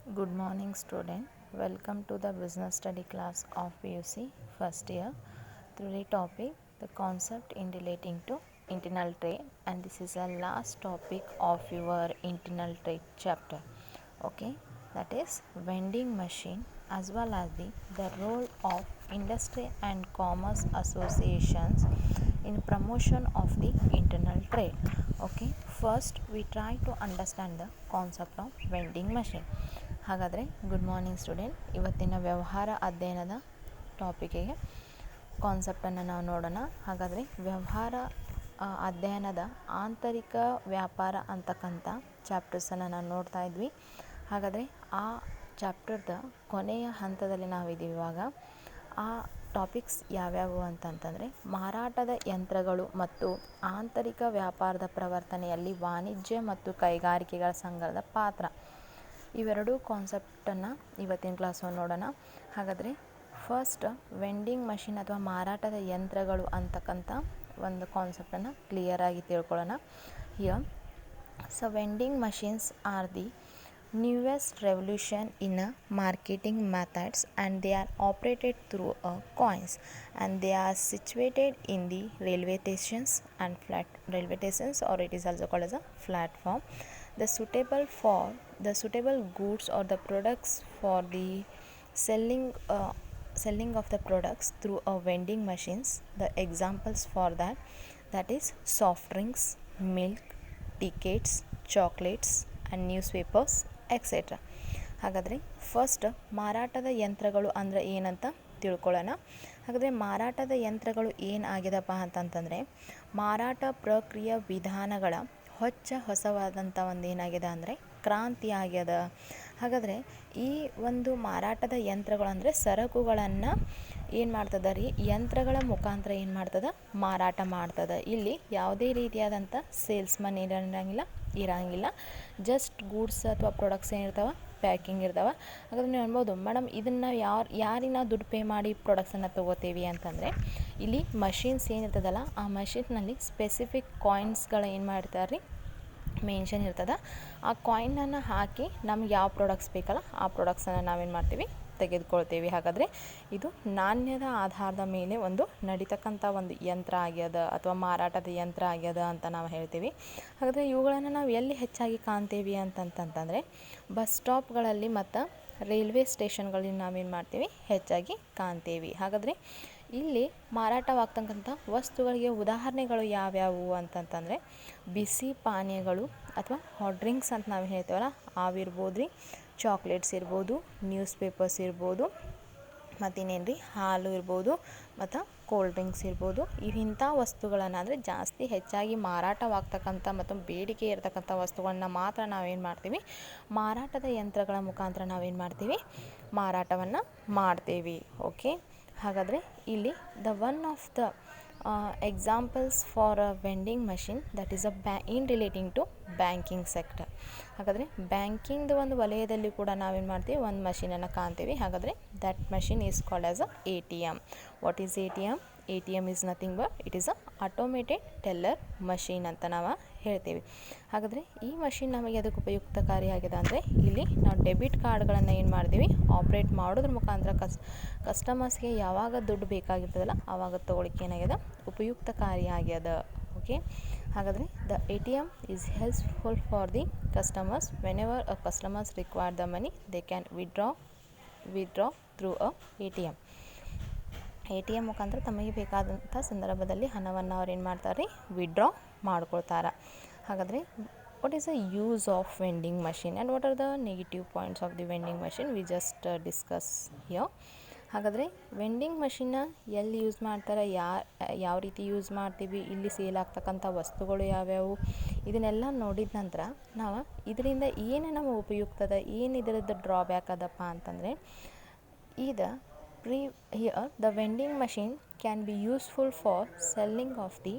Good morning, student. Welcome to the business study class of PUC first year. Today topic the concept in relating to internal trade, and this is the last topic of your internal trade chapter. Okay, that is vending machine as well as the role of industry and commerce associations in promotion of the internal trade. Okay, first we try to understand the concept of vending machine. ಹಾಗಾದರೆ good morning student, ಇವತ್ತಿನ ವ್ಯವಹಾರ ಅಧ್ಯಯನದ ಟಾಪಿಕಿಗೆ ಕಾನ್ಸೆಪ್ಟನ್ನು ನಾವು ನೋಡೋಣ. ಹಾಗಾದರೆ ವ್ಯವಹಾರ ಅಧ್ಯಯನದ ಆಂತರಿಕ ವ್ಯಾಪಾರ ಅಂತಕ್ಕಂಥ ಚಾಪ್ಟರ್ಸನ್ನು ನಾವು ನೋಡ್ತಾ ಇದ್ವಿ. ಹಾಗಾದರೆ ಆ ಚಾಪ್ಟರ್ದ ಕೊನೆಯ ಹಂತದಲ್ಲಿ ನಾವಿದ್ದೀವಿ. ಇವಾಗ ಆ ಟಾಪಿಕ್ಸ್ ಯಾವ್ಯಾವು ಅಂತಂತಂದರೆ ಮಾರಾಟದ ಯಂತ್ರಗಳು ಮತ್ತು ಆಂತರಿಕ ವ್ಯಾಪಾರದ ಪ್ರವರ್ತನೆಯಲ್ಲಿ ವಾಣಿಜ್ಯ ಮತ್ತು ಕೈಗಾರಿಕೆಗಳ ಸಂಘದ ಪಾತ್ರ, ಇವೆರಡೂ ಕಾನ್ಸೆಪ್ಟನ್ನು ಇವತ್ತಿನ ಕ್ಲಾಸಲ್ಲಿ ನೋಡೋಣ. ಹಾಗಾದರೆ ಫಸ್ಟ್ ವೆಂಡಿಂಗ್ ಮಷಿನ್ ಅಥವಾ ಮಾರಾಟದ ಯಂತ್ರಗಳು ಅಂತಕ್ಕಂಥ ಒಂದು ಕಾನ್ಸೆಪ್ಟನ್ನು ಕ್ಲಿಯರಾಗಿ ತಿಳ್ಕೊಳ್ಳೋಣ. Here so vending machines R the newest revolution in marketing methods, and they are operated through coins, and they are situated in the railway stations and flat railway stations, or it is also called as a platform. The suitable goods or the products for the selling of the products through a vending machines. The examples for that is soft drinks, milk, tickets, chocolates and newspapers, etcetera. ಹಾಗಾದರೆ first ಮಾರಾಟದ ಯಂತ್ರಗಳು ಅಂದರೆ ಏನಂತ ತಿಳ್ಕೊಳ್ಳೋಣ. ಹಾಗಾದರೆ ಮಾರಾಟದ ಯಂತ್ರಗಳು ಏನಾಗಿದೆಪ್ಪ ಅಂತಂತಂದರೆ ಮಾರಾಟ ಪ್ರಕ್ರಿಯೆ ವಿಧಾನಗಳ ಹೊಸವಾದಂಥ ಒಂದು ಏನಾಗಿದೆ ಅಂದರೆ ಕ್ರಾಂತಿ ಆಗ್ಯದ. ಹಾಗಾದರೆ ಈ ಒಂದು ಮಾರಾಟದ ಯಂತ್ರಗಳು ಅಂದರೆ ಸರಕುಗಳನ್ನು ಏನು ಮಾಡ್ತದೆ ರೀ, ಯಂತ್ರಗಳ ಮುಖಾಂತರ ಏನು ಮಾಡ್ತದೆ, ಮಾರಾಟ ಮಾಡ್ತದೆ. ಇಲ್ಲಿ ಯಾವುದೇ ರೀತಿಯಾದಂಥ ಸೇಲ್ಸ್ಮನ್ ಇರಂಗಿಲ್ಲ. ಜಸ್ಟ್ ಗೂಡ್ಸ್ ಅಥವಾ ಪ್ರಾಡಕ್ಟ್ಸ್ ಏನಿರ್ತಾವೆ, ಪ್ಯಾಕಿಂಗ್ ಇರ್ತಾವೆ. ಹಾಗಾದ್ರೆ ನೀವು ಅನ್ಬೋದು, ಮೇಡಮ್ ಇದನ್ನು ಯಾರಿನ ದುಡ್ಡು ಪೇ ಮಾಡಿ ಪ್ರಾಡಕ್ಟ್ಸನ್ನು ತೊಗೋತೀವಿ ಅಂತಂದರೆ, ಇಲ್ಲಿ ಮಷಿನ್ಸ್ ಏನಿರ್ತದಲ್ಲ ಆ ಮಷಿನ್ನಲ್ಲಿ ಸ್ಪೆಸಿಫಿಕ್ ಕಾಯಿನ್ಸ್ಗಳು ಏನು ಮಾಡ್ತಾರೆ ರೀ, ಮೆನ್ಷನ್ ಇರ್ತದೆ. ಆ ಕಾಯಿನನ್ನು ಹಾಕಿ ನಮ್ಗೆ ಯಾವ ಪ್ರಾಡಕ್ಟ್ಸ್ ಬೇಕಲ್ಲ ಆ ಪ್ರಾಡಕ್ಟ್ಸನ್ನು ನಾವೇನು ಮಾಡ್ತೀವಿ, ತೆಗೆದುಕೊಳ್ತೀವಿ. ಹಾಗಾದರೆ ಇದು ನಾಣ್ಯದ ಆಧಾರದ ಮೇಲೆ ಒಂದು ನಡೀತಕ್ಕಂಥ ಒಂದು ಯಂತ್ರ ಆಗ್ಯದ ಅಥವಾ ಮಾರಾಟದ ಯಂತ್ರ ಆಗ್ಯದ ಅಂತ ನಾವು ಹೇಳ್ತೀವಿ. ಹಾಗಾದರೆ ಇವುಗಳನ್ನು ನಾವು ಎಲ್ಲಿ ಹೆಚ್ಚಾಗಿ ಕಾಣ್ತೀವಿ ಅಂತಂತಂದರೆ ಬಸ್ ಸ್ಟಾಪ್ಗಳಲ್ಲಿ ಮತ್ತು ರೈಲ್ವೆ ಸ್ಟೇಷನ್ಗಳಲ್ಲಿ ನಾವೇನು ಮಾಡ್ತೀವಿ, ಹೆಚ್ಚಾಗಿ ಕಾಣ್ತೀವಿ. ಹಾಗಾದರೆ ಇಲ್ಲಿ ಮಾರಾಟವಾಗ್ತಕ್ಕಂಥ ವಸ್ತುಗಳಿಗೆ ಉದಾಹರಣೆಗಳು ಯಾವ್ಯಾವು ಅಂತಂತಂದರೆ ಬಿಸಿ ಪಾನೀಯಗಳು ಅಥವಾ ಹಾಟ್ ಡ್ರಿಂಕ್ಸ್ ಅಂತ ನಾವು ಹೇಳ್ತೇವಲ್ಲ ಅವಿರ್ಬೋದು ರೀ, ಚಾಕ್ಲೇಟ್ಸ್ ಇರ್ಬೋದು, ನ್ಯೂಸ್ ಪೇಪರ್ಸ್ ಇರ್ಬೋದು, ಮತ್ತಿನ್ನೇನು ರೀ ಹಾಲು ಇರ್ಬೋದು, ಮತ್ತು ಕೋಲ್ಡ್ ಡ್ರಿಂಕ್ಸ್ ಇರ್ಬೋದು. ಇಂಥ ವಸ್ತುಗಳನ್ನು ಅಂದರೆ ಜಾಸ್ತಿ ಹೆಚ್ಚಾಗಿ ಮಾರಾಟವಾಗ್ತಕ್ಕಂಥ ಮತ್ತು ಬೇಡಿಕೆ ಇರತಕ್ಕಂಥ ವಸ್ತುಗಳನ್ನ ಮಾತ್ರ ನಾವೇನು ಮಾಡ್ತೀವಿ, ಮಾರಾಟದ ಯಂತ್ರಗಳ ಮುಖಾಂತರ ನಾವೇನು ಮಾಡ್ತೀವಿ, ಮಾರಾಟವನ್ನು ಮಾಡ್ತೀವಿ. ಓಕೆ, ಹಾಗಾದರೆ ಇಲ್ಲಿ one of the examples for a vending machine that is in relating to banking sector. ಹಾಗಾದರೆ ಬ್ಯಾಂಕಿಂಗ್ದು ಒಂದು ವಲಯದಲ್ಲಿ ಕೂಡ ನಾವೇನು ಮಾಡ್ತೀವಿ, ಒಂದು ಮಷೀನನ್ನು ಕಾಣ್ತೀವಿ. ಹಾಗಾದರೆ that machine is called as a ATM. What is ATM? ATM is nothing but it is a automated teller machine ಅಂತ ನಾವು ಹೇಳ್ತೀವಿ. ಹಾಗಾದರೆ ಈ ಮಷಿನ್ ನಮಗೆ ಅದಕ್ಕೆ ಉಪಯುಕ್ತಕಾರಿಯಾಗಿದೆ ಅಂದರೆ ಇಲ್ಲಿ ನಾವು ಡೆಬಿಟ್ ಕಾರ್ಡ್ಗಳನ್ನು ಏನು ಮಾಡ್ತೀವಿ, ಆಪ್ರೇಟ್ ಮಾಡೋದ್ರ ಮುಖಾಂತರ ಕಸ್ಟಮರ್ಸ್ಗೆ ಯಾವಾಗ ದುಡ್ಡು ಬೇಕಾಗಿರ್ತದಲ್ಲ ಆವಾಗ ತೊಗೊಳಿಕ್ಕೆ ಏನಾಗ್ಯದ, ಉಪಯುಕ್ತಕಾರಿಯಾಗ್ಯದ. ಓಕೆ, ಹಾಗಾದರೆ the ATM is helpful for the customers. Whenever a customers require the money they can withdraw through a ATM. ATM ಮುಖಾಂತರ ತಮಗೆ ಬೇಕಾದಂಥ ಸಂದರ್ಭದಲ್ಲಿ ಹಣವನ್ನು ಅವ್ರು ಏನು ಮಾಡ್ತಾರೆ, ವಿಡ್ರಾ ಮಾಡ್ಕೊಳ್ತಾರೆ. ಹಾಗಾದರೆ what is the use of vending machine and what are the negative points of the vending machine we just discuss here. ಹಾಗಾದರೆ ವೆಂಡಿಂಗ್ ಮಷಿನ್ನ ಎಲ್ಲಿ ಯೂಸ್ ಮಾಡ್ತಾರೆ, ಯಾವ ರೀತಿ ಯೂಸ್ ಮಾಡ್ತೀವಿ, ಇಲ್ಲಿ ಸೇಲ್ ಆಗ್ತಕ್ಕಂಥ ವಸ್ತುಗಳು ಯಾವ್ಯಾವು, ಇದನ್ನೆಲ್ಲ ನೋಡಿದ ನಂತರ ನಾವು ಇದರಿಂದ ಏನು ನಮಗೆ ಉಪಯುಕ್ತದ, ಏನು ಇದರದ್ದು ಡ್ರಾಬ್ಯಾಕ್ ಅದಪ್ಪ ಅಂತಂದರೆ here the vending machine can be useful for selling of the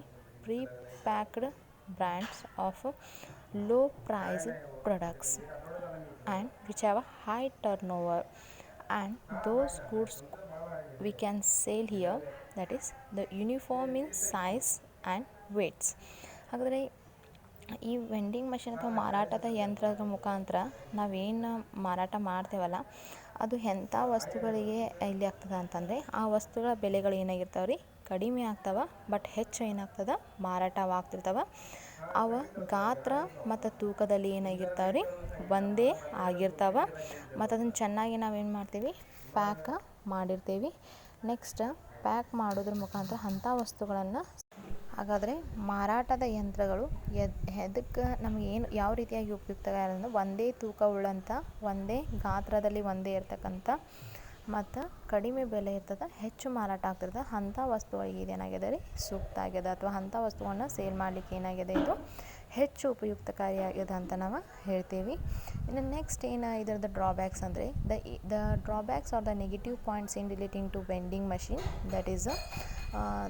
pre-packed brands of low priced products and which have a high turnover, and those goods we can sell here, that is the uniform in size and weights. ಹಾಗಾದರೆ ಈ vending machine ಅಥವಾ ಮಾರಾಟದ ಯಂತ್ರದ ಮುಖಾಂತರ ನಾವೇನು ಮಾರಾಟ ಮಾಡ್ತೇವಲ್ಲ ಅದು ಎಂಥ ವಸ್ತುಗಳಿಗೆ ಇಲ್ಲಿ ಆಗ್ತದೆ ಅಂತಂದರೆ ಆ ವಸ್ತುಗಳ ಬೆಲೆಗಳು ಏನಾಗಿರ್ತಾವೆ ರೀ ಕಡಿಮೆ ಆಗ್ತಾವೆ, ಬಟ್ ಹೆಚ್ಚು ಏನಾಗ್ತದೆ ಮಾರಾಟವಾಗ್ತಿರ್ತಾವೆ. ಅವ ಗಾತ್ರ ಮತ್ತು ತೂಕದಲ್ಲಿ ಏನಾಗಿರ್ತಾವೆ ರೀ ಒಂದೇ ಆಗಿರ್ತಾವೆ. ಮತ್ತು ಅದನ್ನು ಚೆನ್ನಾಗಿ ನಾವೇನು ಮಾಡ್ತೀವಿ ಪ್ಯಾಕ್ ಮಾಡಿರ್ತೀವಿ. ನೆಕ್ಸ್ಟ್ ಪ್ಯಾಕ್ ಮಾಡೋದ್ರ ಮುಖಾಂತರ ಅಂಥ ವಸ್ತುಗಳನ್ನು. ಹಾಗಾದರೆ ಮಾರಾಟದ ಯಂತ್ರಗಳು ಎದಕ್ಕೆ ನಮಗೆ ಏನು ಯಾವ ರೀತಿಯಾಗಿ ಉಪಯುಕ್ತ ಅಂದರೆ ಒಂದೇ ತೂಕ ಉಳ್ಳಂಥ, ಒಂದೇ ಗಾತ್ರದಲ್ಲಿ ಒಂದೇ ಇರ್ತಕ್ಕಂಥ ಮತ್ತು ಕಡಿಮೆ ಬೆಲೆ ಇರ್ತದೆ, ಹೆಚ್ಚು ಮಾರಾಟ ಆಗ್ತಿರ್ತದೆ ಅಂಥ ವಸ್ತುಗಳಿಗೆ ಇದೇನಾಗಿದೆ ರೀ ಸೂಕ್ತ ಆಗ್ಯದ, ಅಥವಾ ಅಂಥ ವಸ್ತುವನ್ನು ಸೇಲ್ ಮಾಡಲಿಕ್ಕೆ ಏನಾಗಿದೆ ಇದು ಹೆಚ್ಚು ಉಪಯುಕ್ತಕಾರಿಯಾಗಿದೆ ಅಂತ ನಾವು ಹೇಳ್ತೀವಿ. ಇನ್ನು ನೆಕ್ಸ್ಟ್ ಏನು ಇದರದ್ದು ಡ್ರಾಬ್ಯಾಕ್ಸ್ ಅಂದರೆ the drawbacks are the negative points in relating to vending machine.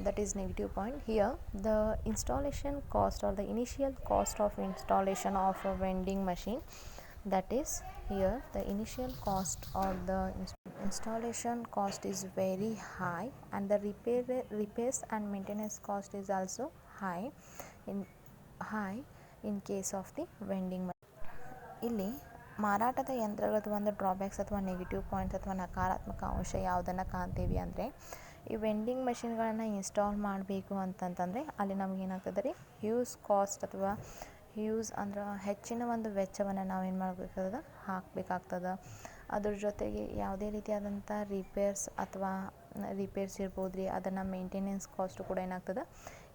That is negative point. Here the installation cost or the initial cost of installation of a vending machine, that is here the initial cost or the installation cost is very high, and the repairs and maintenance cost is also high in case of the vending machine. ಇಲ್ಲಿ ಮಾರಾಟದ ಯಂತ್ರಗಳದ್ದು ಒಂದು drawbacks ಅಥವಾ negative points ಅಥವಾ ನಕಾರಾತ್ಮಕ ಅಂಶ ಯಾವುದನ್ನು ಕಾಣ್ತೀವಿ ಅಂದರೆ, ಈ ವೆಂಡಿಂಗ್ ಮಷಿನ್ಗಳನ್ನು ಇನ್ಸ್ಟಾಲ್ ಮಾಡಬೇಕು ಅಂತಂತಂದರೆ ಅಲ್ಲಿ ನಮ್ಗೆ ಏನಾಗ್ತದೆ ರೀ ಹ್ಯೂಜ್ ಕಾಸ್ಟ್ ಅಥವಾ ಹ್ಯೂಜ್ ಅಂದ್ರೆ ಹೆಚ್ಚಿನ ಒಂದು ವೆಚ್ಚವನ್ನು ನಾವೇನು ಮಾಡಬೇಕಾಗ್ತದೆ ಹಾಕಬೇಕಾಗ್ತದೆ. ಅದ್ರ ಜೊತೆಗೆ ಯಾವುದೇ ರೀತಿಯಾದಂಥ ರಿಪೇರ್ಸ್ ಇರ್ಬೋದು ರೀ, ಅದನ್ನು ಮೇಂಟೆನೆನ್ಸ್ ಕಾಸ್ಟು ಕೂಡ ಏನಾಗ್ತದೆ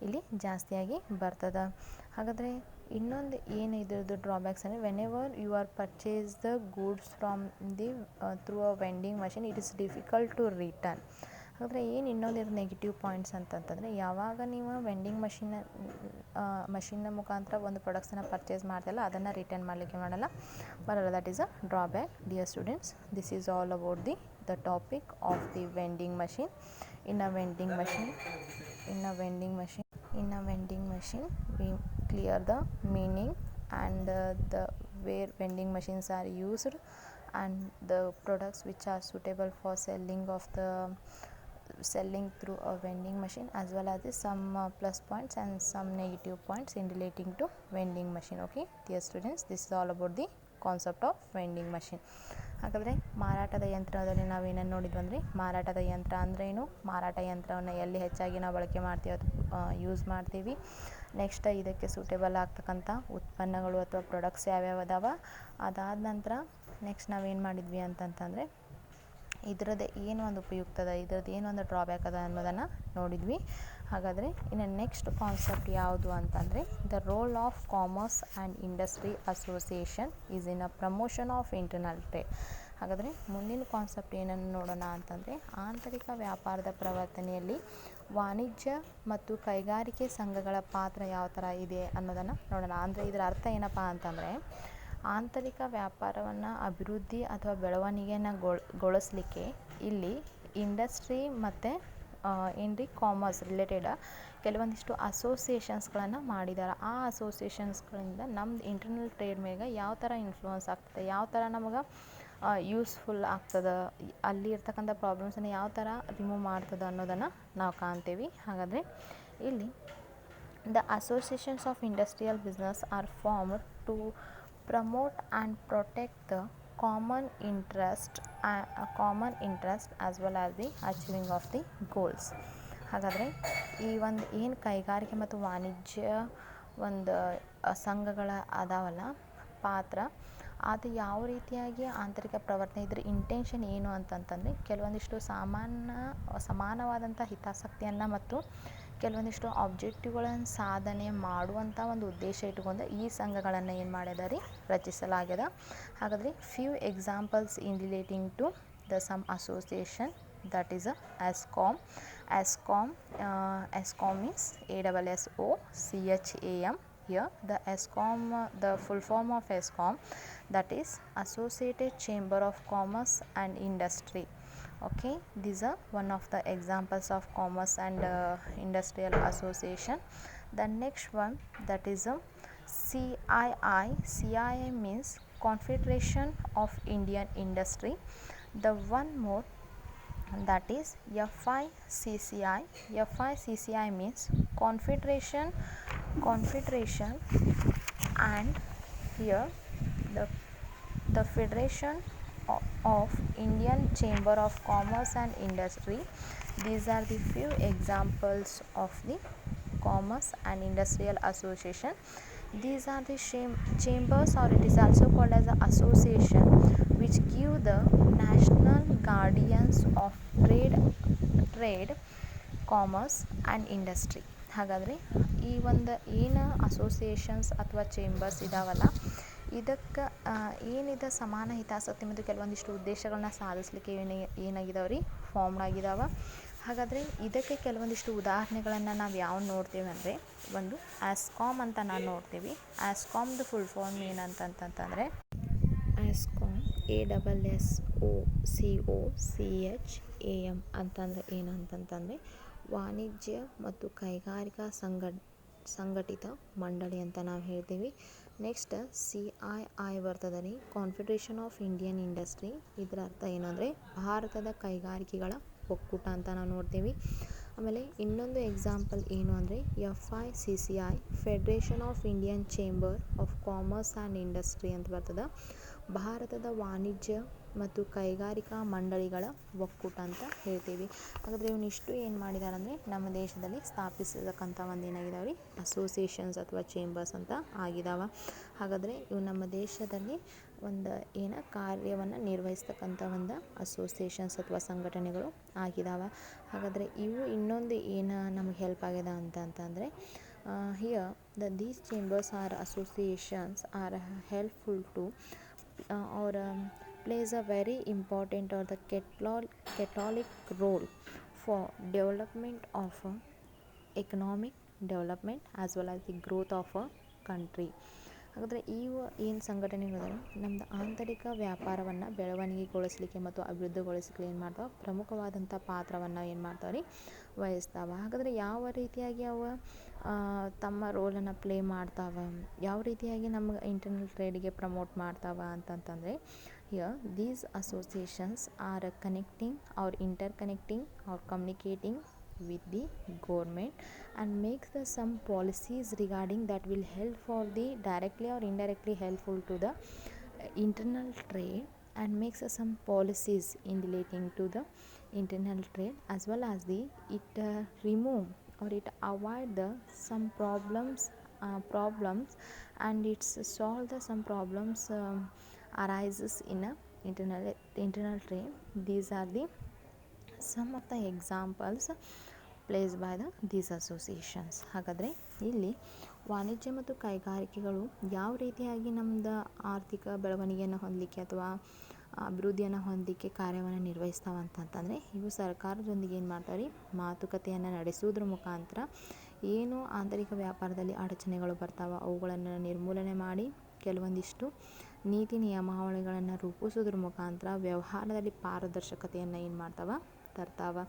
ಇಲ್ಲಿ ಜಾಸ್ತಿಯಾಗಿ ಬರ್ತದೆ. ಹಾಗಾದರೆ ಇನ್ನೊಂದು ಏನು ಇದ್ರದ್ದು ಡ್ರಾಬ್ಯಾಕ್ಸ್ ಅಂದರೆ whenever you are purchase the goods from the through a vending machine it is difficult to return. ಹಾಗಾದರೆ ಏನು ಇನ್ನೊಂದು ನೆಗೆಟಿವ್ ಪಾಯಿಂಟ್ಸ್ ಅಂತಂತಂದರೆ ಯಾವಾಗ ನೀವು ವೆಂಡಿಂಗ್ ಮಷಿನ್ನ ಮುಖಾಂತರ ಒಂದು ಪ್ರಾಡಕ್ಟ್ಸನ್ನು ಪರ್ಚೇಸ್ ಮಾಡ್ತಲ್ಲ ಅದನ್ನು ರಿಟರ್ನ್ ಮಾಡಲಿಕ್ಕೆ ಬರಲ್ಲ. That is a drawback. Dear students, this is all about the topic of the vending machine. In a vending machine we clear the meaning and the where vending machines are used and the products which are suitable for selling through a vending machine, as well as some plus points and some negative points in relating to vending machine. Okay dear students, this is all about the concept of vending machine. ಹಾಗಾದರೆ ಮಾರಾಟದ ಯಂತ್ರದಲ್ಲಿ ನಾವೇನನ್ನು ನೋಡಿದ್ವಿ ಅಂದರೆ ಮಾರಾಟದ ಯಂತ್ರ ಅಂದರೆ ಏನು, ಮಾರಾಟ ಯಂತ್ರವನ್ನು ಎಲ್ಲಿ ಹೆಚ್ಚಾಗಿ ನಾವು ಬಳಕೆ ಮಾಡ್ತೀವಿ ಅದು ಯೂಸ್ ಮಾಡ್ತೀವಿ. ನೆಕ್ಸ್ಟ್ ಇದಕ್ಕೆ ಸೂಟೇಬಲ್ ಆಗ್ತಕ್ಕಂಥ ಉತ್ಪನ್ನಗಳು ಅಥವಾ ಪ್ರಾಡಕ್ಟ್ಸ್ ಯಾವ್ಯಾವ ಅದಾವ. ಅದಾದ ನಂತರ ನೆಕ್ಸ್ಟ್ ನಾವೇನು ಮಾಡಿದ್ವಿ ಅಂತಂತಂದರೆ ಇದರದ್ದು ಏನು ಒಂದು ಉಪಯುಕ್ತ ಅದ, ಇದರದ್ದು ಏನು ಒಂದು ಡ್ರಾಬ್ಯಾಕ್ ಅದ ಅನ್ನೋದನ್ನು ನೋಡಿದ್ವಿ. ಹಾಗಾದರೆ ಇನ್ನು ನೆಕ್ಸ್ಟ್ ಕಾನ್ಸೆಪ್ಟ್ ಯಾವುದು ಅಂತಂದರೆ the role of commerce and industry association is in a promotion of internal trade. ಹಾಗಾದರೆ ಮುಂದಿನ ಕಾನ್ಸೆಪ್ಟ್ ಏನನ್ನು ನೋಡೋಣ ಅಂತಂದರೆ ಆಂತರಿಕ ವ್ಯಾಪಾರದ ಪ್ರವರ್ತನೆಯಲ್ಲಿ ವಾಣಿಜ್ಯ ಮತ್ತು ಕೈಗಾರಿಕೆ ಸಂಘಗಳ ಪಾತ್ರ ಯಾವ ಥರ ಇದೆ ಅನ್ನೋದನ್ನು ನೋಡೋಣ. ಅಂದರೆ ಇದರ ಅರ್ಥ ಏನಪ್ಪ ಅಂತಂದರೆ ಆಂತರಿಕ ವ್ಯಾಪಾರವನ್ನು ಅಭಿವೃದ್ಧಿ ಅಥವಾ ಬೆಳವಣಿಗೆಯನ್ನು ಗೊಳಿಸಲಿಕ್ಕೆ ಇಲ್ಲಿ ಇಂಡಸ್ಟ್ರಿ ಮತ್ತು ಕಾಮರ್ಸ್ ರಿಲೇಟೆಡ್ ಕೆಲವೊಂದಿಷ್ಟು ಅಸೋಸಿಯೇಷನ್ಸ್ಗಳನ್ನು ಮಾಡಿದ್ದಾರೆ. ಆ ಅಸೋಸಿಯೇಷನ್ಸ್ಗಳಿಂದ ನಮ್ದು ಇಂಟರ್ನಲ್ ಟ್ರೇಡ್ ಮೇಲೆ ಯಾವ ಥರ ಇನ್ಫ್ಲೂಯೆನ್ಸ್ ಆಗ್ತದೆ, ಯಾವ ಥರ ನಮಗೆ ಯೂಸ್ಫುಲ್ ಆಗ್ತದೆ, ಅಲ್ಲಿ ಇರ್ತಕ್ಕಂಥ ಪ್ರಾಬ್ಲಮ್ಸನ್ನು ಯಾವ ಥರ ರಿಮೂವ್ ಮಾಡ್ತದೆ ಅನ್ನೋದನ್ನು ನಾವು ಕಾಣ್ತೀವಿ. ಹಾಗಾದರೆ ಇಲ್ಲಿ the associations of industrial business are formed to promote and protect the common interest as well as the achieving of the goals. ಹಾಗಾದರೆ ಈ ಒಂದು ಏನು ಕೈಗಾರಿಕೆ ಮತ್ತು ವಾಣಿಜ್ಯ ಒಂದು ಸಂಘಗಳ ಅದಾವಲ್ಲ ಪಾತ್ರ, ಅದು ಯಾವ ರೀತಿಯಾಗಿ ಆಂತರಿಕ ಪ್ರವರ್ತನೆ ಇದ್ರ ಇಂಟೆನ್ಷನ್ ಏನು ಅಂತಂತಂದರೆ ಕೆಲವೊಂದಿಷ್ಟು ಸಮಾನವಾದಂಥ ಹಿತಾಸಕ್ತಿಯನ್ನು ಮತ್ತು ಕೆಲವೊಂದಿಷ್ಟು ಆಬ್ಜೆಕ್ಟಿವ್ಗಳನ್ನು ಸಾಧನೆ ಮಾಡುವಂಥ ಒಂದು ಉದ್ದೇಶ ಇಟ್ಟುಕೊಂಡು ಈ ಸಂಘಗಳನ್ನು ಏನು ಮಾಡಿದಾರೆ ರಚಿಸಲಾಗಿದೆ. ಹಾಗಾದರೆ few examples in relating to the some association, that is ASSOCHAM. ASSOCHAM means ASSOCHAM. Here the ASSOCHAM, the full form of ASSOCHAM, that is Associated Chamber of Commerce and Industry. Okay, these are one of the examples of commerce and industrial association. The next one, that is CII. CII means Confederation of Indian Industry. The one more, that is FICCI. FICCI means Confederation and here the Federation of Indian Chamber of Commerce and Industry. These are the few examples of the Commerce and Industrial Association. These are the chambers, or it is also called as an association, which give the national guardians of trade, commerce and industry. ಹಾಗಾದರೆ ಈ ಒಂದು ಏನು associations ಅಥವಾ chambers ಇದಾವಲ್ಲ, ಇದಕ್ಕೆ ಏನಿದೆ ಸಮಾನ ಹಿತಾಸಕ್ತಿ ಮತ್ತು ಕೆಲವೊಂದಿಷ್ಟು ಉದ್ದೇಶಗಳನ್ನ ಸಾಧಿಸಲಿಕ್ಕೆ ಏನಾಗಿದಾವೆ ರೀ, ಫಾರ್ಮ್ಡ್ ಆಗಿದಾವೆ. ಹಾಗಾದರೆ ಇದಕ್ಕೆ ಕೆಲವೊಂದಿಷ್ಟು ಉದಾಹರಣೆಗಳನ್ನು ನಾವು ಯಾವ ನೋಡ್ತೀವಿ ಅಂದರೆ, ಒಂದು ಆಸ್ಕಾಮ್ ಅಂತ ನಾವು ನೋಡ್ತೀವಿ. ಆಸ್ಕಾಮ್ದು ಫುಲ್ ಫಾರ್ಮ್ ಏನಂತಂತಂದರೆ ಆಸ್ಕಾಮ್ ASSOCOCHAM ಅಂತಂದರೆ ಏನಂತಂತಂದರೆ ವಾಣಿಜ್ಯ ಮತ್ತು ಕೈಗಾರಿಕಾ ಸಂಘಟಿತ ಮಂಡಳಿ ಅಂತ ನಾವು ಹೇಳ್ತೀವಿ. ನೆಕ್ಸ್ಟ್ CII ಬರ್ತದೆ ರೀ, ಕಾನ್ಫೆಡರೇಷನ್ ಆಫ್ ಇಂಡಿಯನ್ ಇಂಡಸ್ಟ್ರಿ. ಇದರ ಅರ್ಥ ಏನಂದರೆ ಭಾರತದ ಕೈಗಾರಿಕೆಗಳ ಒಕ್ಕೂಟ ಅಂತ ನಾವು ನೋಡ್ತೀವಿ. ಆಮೇಲೆ ಇನ್ನೊಂದು ಎಕ್ಸಾಂಪಲ್ ಏನು ಅಂದರೆ FICCI, federation of Indian chamber of commerce and industry ಅಂತ ಬರ್ತದೆ, ಭಾರತದ ವಾಣಿಜ್ಯ ಮತ್ತು ಕೈಗಾರಿಕಾ ಮಂಡಳಿಗಳ ಒಕ್ಕೂಟ ಅಂತ ಹೇಳ್ತೀವಿ. ಹಾಗಾದರೆ ಇವನಿಷ್ಟು ಏನು ಮಾಡಿದ್ದಾರೆ ಅಂದರೆ ನಮ್ಮ ದೇಶದಲ್ಲಿ ಸ್ಥಾಪಿಸಿರ್ತಕ್ಕಂಥ ಒಂದು ಏನಾಗಿದಾವೆ ರೀ, ಅಸೋಸಿಯೇಷನ್ಸ್ ಅಥವಾ ಚೇಂಬರ್ಸ್ ಅಂತ ಆಗಿದಾವೆ. ಹಾಗಾದರೆ ಇವು ನಮ್ಮ ದೇಶದಲ್ಲಿ ಒಂದು ಕಾರ್ಯವನ್ನು ನಿರ್ವಹಿಸ್ತಕ್ಕಂಥ ಒಂದು ಅಸೋಸಿಯೇಷನ್ಸ್ ಅಥವಾ ಸಂಘಟನೆಗಳು ಆಗಿದಾವೆ. ಹಾಗಾದರೆ ಇವು ಇನ್ನೊಂದು ಏನು ನಮಗೆ ಹೆಲ್ಪ್ ಆಗ್ಯದ ಅಂತಂದರೆ here these chambers are associations are helpful to or plays a very important or the catalytic role for development of economic development as well as the growth of a country. ಹಾಗಾದರೆ ಇವು ಏನು ಸಂಘಟನೆಗಳು ನಮ್ಮದು ಆಂತರಿಕ ವ್ಯಾಪಾರವನ್ನು ಬೆಳವಣಿಗೆಗೊಳಿಸಲಿಕ್ಕೆ ಮತ್ತು ಅಭಿವೃದ್ಧಿಗೊಳಿಸಲಿಕ್ಕೆ ಏನು ಮಾಡ್ತಾವೆ, ಪ್ರಮುಖವಾದಂಥ ಪಾತ್ರವನ್ನು ಏನು ಮಾಡ್ತಾವೆ ರೀ, ವಹಿಸ್ತಾವೆ. ಹಾಗಾದರೆ ಯಾವ ರೀತಿಯಾಗಿ ಅವು ತಮ್ಮ ರೋಲನ್ನು ಪ್ಲೇ ಮಾಡ್ತಾವೆ, ಯಾವ ರೀತಿಯಾಗಿ ನಮ್ಗೆ ಇಂಟರ್ನಲ್ ಟ್ರೇಡಿಗೆ ಪ್ರಮೋಟ್ ಮಾಡ್ತಾವೆ ಅಂತಂತಂದರೆ here these associations are connecting or interconnecting or communicating with the government and makes the some policies regarding that will help for the directly or indirectly helpful to the internal trade, and makes some policies in relating to the internal trade as well as the it remove or it avoid the some problems and it's solve the some problems arises in a internal trade. These are the some of the examples placed by these associations. ಹಾಗಾದರೆ ಇಲ್ಲಿ ವಾಣಿಜ್ಯ ಮತ್ತು ಕೈಗಾರಿಕೆಗಳು ಯಾವ ರೀತಿಯಾಗಿ ನಮ್ಮದು ಆರ್ಥಿಕ ಬೆಳವಣಿಗೆಯನ್ನು ಹೊಂದಲಿಕ್ಕೆ ಅಥವಾ ಅಭಿವೃದ್ಧಿಯನ್ನು ಹೊಂದಲಿಕ್ಕೆ ಕಾರ್ಯವನ್ನು ನಿರ್ವಹಿಸ್ತಾವೆ ಅಂತಂತಂದರೆ ಇವು ಸರ್ಕಾರದೊಂದಿಗೆ ಏನು ಮಾಡ್ತಾವೆ, ಮಾತುಕತೆಯನ್ನು ನಡೆಸುವುದ್ರ ಮುಖಾಂತರ ಏನು ಆಂತರಿಕ ವ್ಯಾಪಾರದಲ್ಲಿ ಅಡಚಣೆಗಳು ಬರ್ತಾವೆ ಅವುಗಳನ್ನು ನಿರ್ಮೂಲನೆ ಮಾಡಿ ಕೆಲವೊಂದಿಷ್ಟು ನೀತಿ ನಿಯಮಾವಳಿಗಳನ್ನು ರೂಪಿಸೋದ್ರ ಮುಖಾಂತರ ವ್ಯವಹಾರದಲ್ಲಿ ಪಾರದರ್ಶಕತೆಯನ್ನು ಏನು ಮಾಡ್ತಾವೆ, ತರ್ತಾವೆ.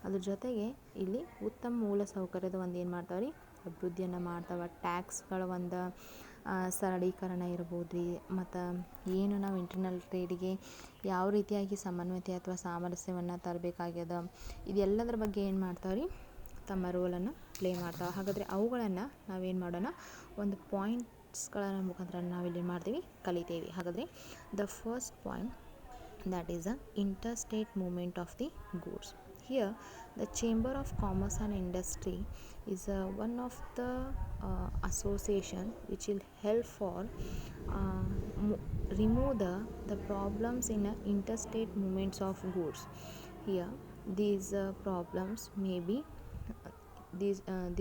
ಅದ್ರ ಜೊತೆಗೆ ಇಲ್ಲಿ ಉತ್ತಮ ಮೂಲ ಸೌಕರ್ಯದ ಒಂದು ಏನು ಮಾಡ್ತಾವೆ ರೀ, ಅಭಿವೃದ್ಧಿಯನ್ನು ಮಾಡ್ತಾವೆ. ಟ್ಯಾಕ್ಸ್ಗಳ ಒಂದು ಸರಳೀಕರಣ ಇರ್ಬೋದು ರೀ, ಮತ್ತು ಏನು ನಾವು ಇಂಟರ್ನಲ್ ಟ್ರೇಡಿಗೆ ಯಾವ ರೀತಿಯಾಗಿ ಸಮನ್ವಯತೆ ಅಥವಾ ಸಾಮರಸ್ಯವನ್ನು ತರಬೇಕಾಗ್ಯದ, ಇದೆಲ್ಲದರ ಬಗ್ಗೆ ಏನು ಮಾಡ್ತಾವೆ ರೀ, ತಮ್ಮ ರೋಲನ್ನು ಪ್ಲೇ ಮಾಡ್ತಾವೆ. ಹಾಗಾದರೆ ಅವುಗಳನ್ನು ನಾವೇನು ಮಾಡೋಣ, ಒಂದು ಪಾಯಿಂಟ್ಸ್ಗಳ ಮುಖಾಂತರ ನಾವಿಲ್ಲಿ ಮಾಡ್ತೀವಿ, ಕಲಿತೇವೆ. ಹಾಗಾದರೆ the first point, that is the interstate movement of the goods. Here the Chamber of Commerce and Industry is one of the association which will help for remove the problems in interstate movements of goods. Here these problems may be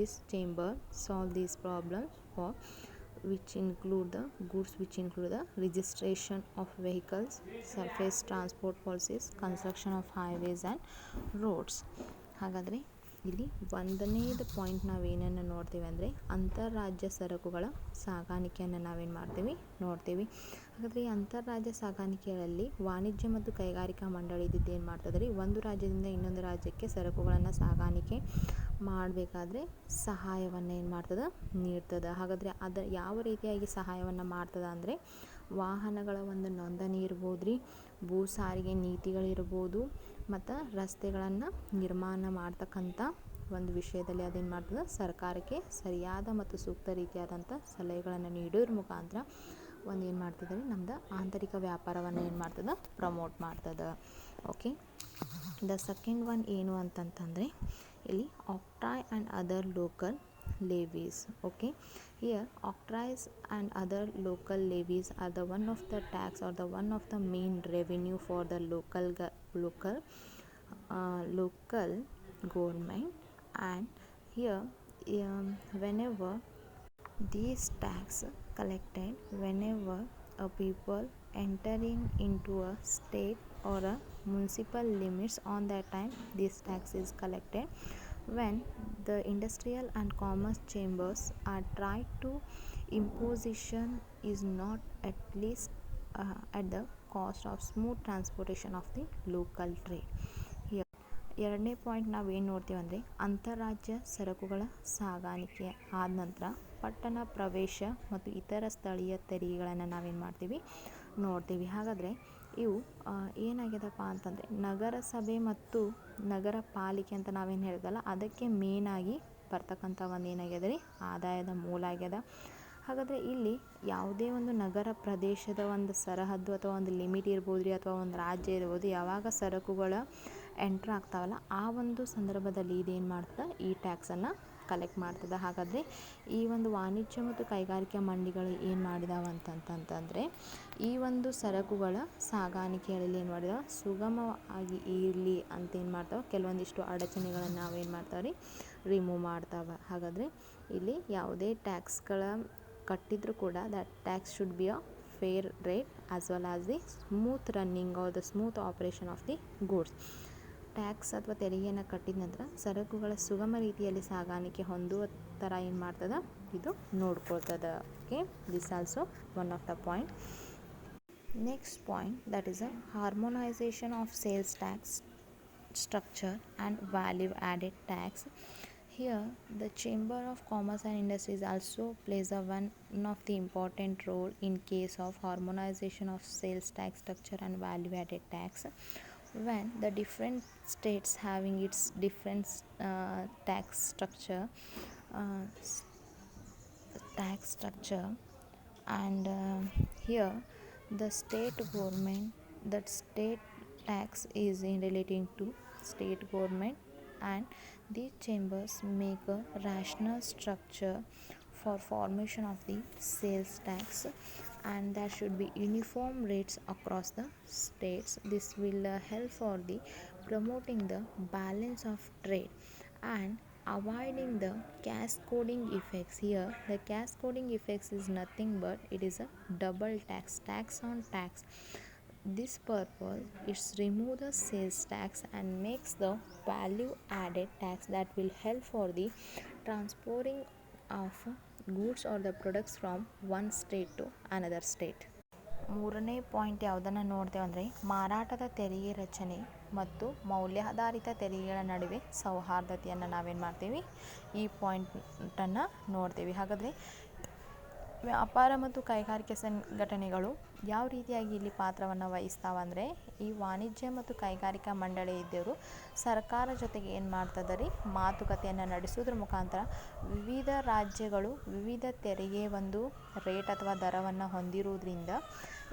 this chamber solve these problems for which include the goods which include the registration of vehicles, surface transport policies, construction of highways and roads. ಹಾಗಾದರೆ ಇಲ್ಲಿ ಒಂದನೇದು point ನಾವೇನನ್ನು ನೋಡ್ತೀವಿ ಅಂದರೆ ಅಂತಾರಾಜ್ಯ ಸರಕುಗಳ ಸಾಗಾಣಿಕೆಯನ್ನು ನಾವೇನು ಮಾಡ್ತೀವಿ, ನೋಡ್ತೀವಿ. ಹಾಗಾದರೆ ಈ ಅಂತಾರಾಜ್ಯ ಸಾಗಾಣಿಕೆಗಳಲ್ಲಿ ವಾಣಿಜ್ಯ ಮತ್ತು ಕೈಗಾರಿಕಾ ಮಂಡಳಿ ಇದ್ದಿದ್ದು ಏನು ಮಾಡ್ತದೆ ರೀ, ಒಂದು ರಾಜ್ಯದಿಂದ ಇನ್ನೊಂದು ರಾಜ್ಯಕ್ಕೆ ಸರಕುಗಳನ್ನು ಸಾಗಾಣಿಕೆ ಮಾಡಬೇಕಾದ್ರೆ ಸಹಾಯವನ್ನು ಏನು ಮಾಡ್ತದೆ, ನೀಡ್ತದೆ. ಹಾಗಾದರೆ ಅದು ಯಾವ ರೀತಿಯಾಗಿ ಸಹಾಯವನ್ನು ಮಾಡ್ತದೆ ಅಂದರೆ ವಾಹನಗಳ ಒಂದು ನೋಂದಣಿ ಇರ್ಬೋದು ರೀ, ಭೂ ಸಾರಿಗೆ ನೀತಿಗಳಿರ್ಬೋದು, ಮತ್ತು ರಸ್ತೆಗಳನ್ನು ನಿರ್ಮಾಣ ಮಾಡ್ತಕ್ಕಂಥ ಒಂದು ವಿಷಯದಲ್ಲಿ ಅದೇನು ಮಾಡ್ತದೆ, ಸರ್ಕಾರಕ್ಕೆ ಸರಿಯಾದ ಮತ್ತು ಸೂಕ್ತ ರೀತಿಯಾದಂಥ ಸಲಹೆಗಳನ್ನು ನೀಡೋದ್ರ ಮುಖಾಂತರ ಒಂದು ಏನು ಮಾಡ್ತದೆ ರೀ, ನಮ್ದು ಆಂತರಿಕ ವ್ಯಾಪಾರವನ್ನು ಏನು ಮಾಡ್ತದೆ, ಪ್ರಮೋಟ್ ಮಾಡ್ತದೆ. ಓಕೆ, ದ ಸೆಕೆಂಡ್ ಒನ್ ಏನು ಅಂತಂತಂದರೆ ಇಲ್ಲಿ octroi and other local levies. Okay, here octroys and other local levies are the one of the tax or the one of the main revenue for the local government. And here whenever these tax collected, whenever a people entering into a state or a municipal limits, on that time this tax is collected. When the industrial and commerce chambers are tried to imposition is not at least at the cost of smooth transportation of the local trade. Here ಎರಡನೇ point ನಾವೇನು ನೋಡ್ತೀವಿ ಅಂದರೆ ಅಂತಾರಾಜ್ಯ ಸರಕುಗಳ ಸಾಗಾಣಿಕೆ ಆದ ನಂತರ ಪಟ್ಟಣ ಪ್ರವೇಶ ಮತ್ತು ಇತರ ಸ್ಥಳೀಯ ತೆರಿಗೆಗಳನ್ನು ನಾವೇನು ಮಾಡ್ತೀವಿ, ನೋಡ್ತೀವಿ. ಹಾಗಾದರೆ ಇವು ಏನಾಗ್ಯದಪ್ಪ ಅಂತಂದರೆ ನಗರಸಭೆ ಮತ್ತು ನಗರ ಪಾಲಿಕೆ ಅಂತ ನಾವೇನು ಹೇಳ್ದಲ್ಲ, ಅದಕ್ಕೆ ಮೇನಾಗಿ ಬರ್ತಕ್ಕಂಥ ಒಂದು ಏನಾಗ್ಯದ ರೀ, ಆದಾಯದ ಮೂಲ ಆಗ್ಯದ. ಹಾಗಾದರೆ ಇಲ್ಲಿ ಯಾವುದೇ ಒಂದು ನಗರ ಪ್ರದೇಶದ ಒಂದು ಸರಹದ್ದು ಅಥವಾ ಒಂದು ಲಿಮಿಟ್ ಇರ್ಬೋದು ರೀ, ಅಥವಾ ಒಂದು ರಾಜ್ಯ ಇರ್ಬೋದು, ಯಾವಾಗ ಸರಕುಗಳ ಎಂಟ್ರ್ ಆಗ್ತಾವಲ್ಲ ಆ ಒಂದು ಸಂದರ್ಭದಲ್ಲಿ ಇದೇನು ಮಾಡ್ತದೆ, ಈ ಟ್ಯಾಕ್ಸನ್ನು ಕಲೆಕ್ಟ್ ಮಾಡ್ತದೆ. ಹಾಗಾದರೆ ಈ ಒಂದು ವಾಣಿಜ್ಯ ಮತ್ತು ಕೈಗಾರಿಕಾ ಮಂಡಿಗಳು ಏನು ಮಾಡಿದಾವೆ ಅಂತಂತಂದರೆ ಈ ಒಂದು ಸರಕುಗಳ ಸಾಗಾಣಿಕೆಯಲ್ಲಿ ಏನು ಮಾಡಿದಾವೆ, ಸುಗಮವಾಗಿ ಇರಲಿ ಅಂತ ಏನು ಮಾಡ್ತಾವೆ, ಕೆಲವೊಂದಿಷ್ಟು ಅಡಚಣೆಗಳನ್ನು ನಾವೇನು ಮಾಡ್ತಾವೆ ರೀ, ರಿಮೂವ್ ಮಾಡ್ತಾವೆ. ಹಾಗಾದರೆ ಇಲ್ಲಿ ಯಾವುದೇ ಟ್ಯಾಕ್ಸ್ಗಳ ಕಟ್ಟಿದರೂ ಕೂಡ that tax should be a fair rate as well as the smooth running are the smooth operation of the goods. Tax ಅಥವಾ ತೆರಿಗೆಯನ್ನು ಕಟ್ಟಿದ ನಂತರ ಸರಕುಗಳ ಸುಗಮ ರೀತಿಯಲ್ಲಿ ಸಾಗಾಣಿಕೆ ಹೊಂದುವ ಥರ ಏನು ಮಾಡ್ತದೆ, ಇದು ನೋಡ್ಕೊಳ್ತದೆ. Okay, this also one of the point. Next point that is a harmonisation of sales tax structure and value added tax. Here the Chamber of Commerce and Industries also plays one of the important role in case of harmonization of sales tax structure and value added tax. When the different states having its different tax structure and here the state government, that state tax is in relating to state government, and these chambers make a rational structure for formation of the sales tax, and there should be uniform rates across the states. This will help for the promoting the balance of trade and avoiding the cascading effects. Here the cascading effects is nothing but it is a double tax on tax. This purpose is remove the sales tax and makes the value added tax that will help for the transporting of goods or the products from one state to another state. ಮೂರನೇ point ಯಾವುದನ್ನು ನೋಡ್ತೇವೆ ಅಂದರೆ ಮಾರಾಟದ ತೆರಿಗೆ ರಚನೆ ಮತ್ತು ಮೌಲ್ಯಾಧಾರಿತ ತೆರಿಗೆಗಳ ನಡುವೆ ಸೌಹಾರ್ದತೆಯನ್ನು ನಾವೇನು ಮಾಡ್ತೀವಿ, ಈ ಪಾಯಿಂಟನ್ನು ನೋಡ್ತೀವಿ. ಹಾಗಾದರೆ ವ್ಯಾಪಾರ ಮತ್ತು ಕೈಗಾರಿಕೆ ಸಂಘಟನೆಗಳು ಯಾವ ರೀತಿಯಾಗಿ ಇಲ್ಲಿ ಪಾತ್ರವನ್ನು ವಹಿಸ್ತಾವಂದರೆ ಈ ವಾಣಿಜ್ಯ ಮತ್ತು ಕೈಗಾರಿಕಾ ಮಂಡಳಿ ಇದ್ದವರು ಸರ್ಕಾರ ಜೊತೆಗೆ ಏನು ಮಾಡ್ತದೆ ರೀ, ಮಾತುಕತೆಯನ್ನು ನಡೆಸೋದ್ರ ಮುಖಾಂತರ ವಿವಿಧ ರಾಜ್ಯಗಳು ವಿವಿಧ ತೆರಿಗೆ ಒಂದು ರೇಟ್ ಅಥವಾ ದರವನ್ನು ಹೊಂದಿರುವುದರಿಂದ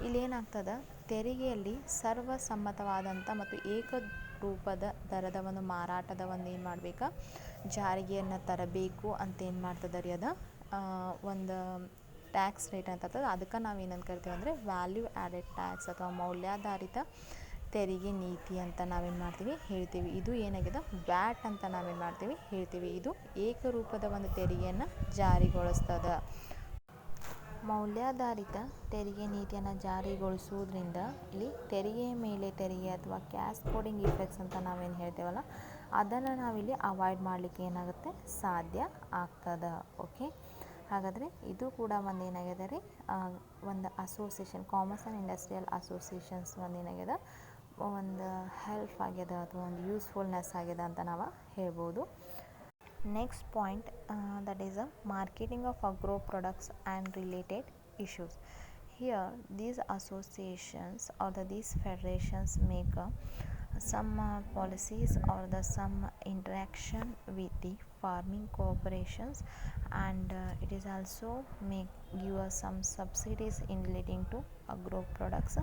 ಇಲ್ಲೇನಾಗ್ತದೆ, ತೆರಿಗೆಯಲ್ಲಿ ಸರ್ವಸಮ್ಮತವಾದಂಥ ಮತ್ತು ಏಕರೂಪದ ದರದ ಒಂದು ಮಾರಾಟದ ಒಂದು ಏನು ಮಾಡಬೇಕಾ, ಜಾರಿಗೆಯನ್ನು ತರಬೇಕು ಅಂತ ಏನು ಮಾಡ್ತದೆ ರೀ, ಅದು ಒಂದು ಟ್ಯಾಕ್ಸ್ ರೇಟ್ ಅಂತ ಇರ್ತದೆ. ಅದಕ್ಕೆ ನಾವು ಏನಂತ ಕರಿತೀವಿ ಅಂದರೆ ವ್ಯಾಲ್ಯೂ ಆ್ಯಡೆಡ್ ಟ್ಯಾಕ್ಸ್ ಅಥವಾ ಮೌಲ್ಯಾಧಾರಿತ ತೆರಿಗೆ ನೀತಿ ಅಂತ ನಾವೇನು ಮಾಡ್ತೀವಿ, ಹೇಳ್ತೀವಿ. ಇದು ಏನಾಗಿದೆ, ವ್ಯಾಟ್ ಅಂತ ನಾವೇನು ಮಾಡ್ತೀವಿ, ಹೇಳ್ತೀವಿ. ಇದು ಏಕರೂಪದ ಒಂದು ತೆರಿಗೆಯನ್ನು ಜಾರಿಗೊಳಿಸ್ತದೆ. ಮೌಲ್ಯಾಧಾರಿತ ತೆರಿಗೆ ನೀತಿಯನ್ನು ಜಾರಿಗೊಳಿಸುವುದರಿಂದ ಇಲ್ಲಿ ತೆರಿಗೆಯ ಮೇಲೆ ತೆರಿಗೆ ಅಥವಾ ಕ್ಯಾಸ್ಕೇಡಿಂಗ್ ಇಫೆಕ್ಟ್ಸ್ ಅಂತ ನಾವೇನು ಹೇಳ್ತೇವಲ್ಲ ಅದನ್ನು ನಾವಿಲ್ಲಿ ಅವಾಯ್ಡ್ ಮಾಡಲಿಕ್ಕೆ ಏನಾಗುತ್ತೆ, ಸಾಧ್ಯ ಆಗ್ತದೆ. ಓಕೆ, ಹಾಗಾದರೆ ಇದು ಕೂಡ ಒಂದು ಏನಾಗಿದೆ ರೀ, ಒಂದು association, commerce and industrial associations ಒಂದು ಏನಾಗಿದೆ, ಒಂದು ಹೆಲ್ಪ್ ಆಗ್ಯದ ಅಥವಾ ಒಂದು ಯೂಸ್ಫುಲ್ನೆಸ್ ಆಗ್ಯದ ಅಂತ ನಾವು ಹೇಳ್ಬೋದು. Next point that is a marketing of agro products and related issues. Here these associations or these federations make a some policies or the some interaction with the farming corporations, and it is also make give us some subsidies in relating to agro products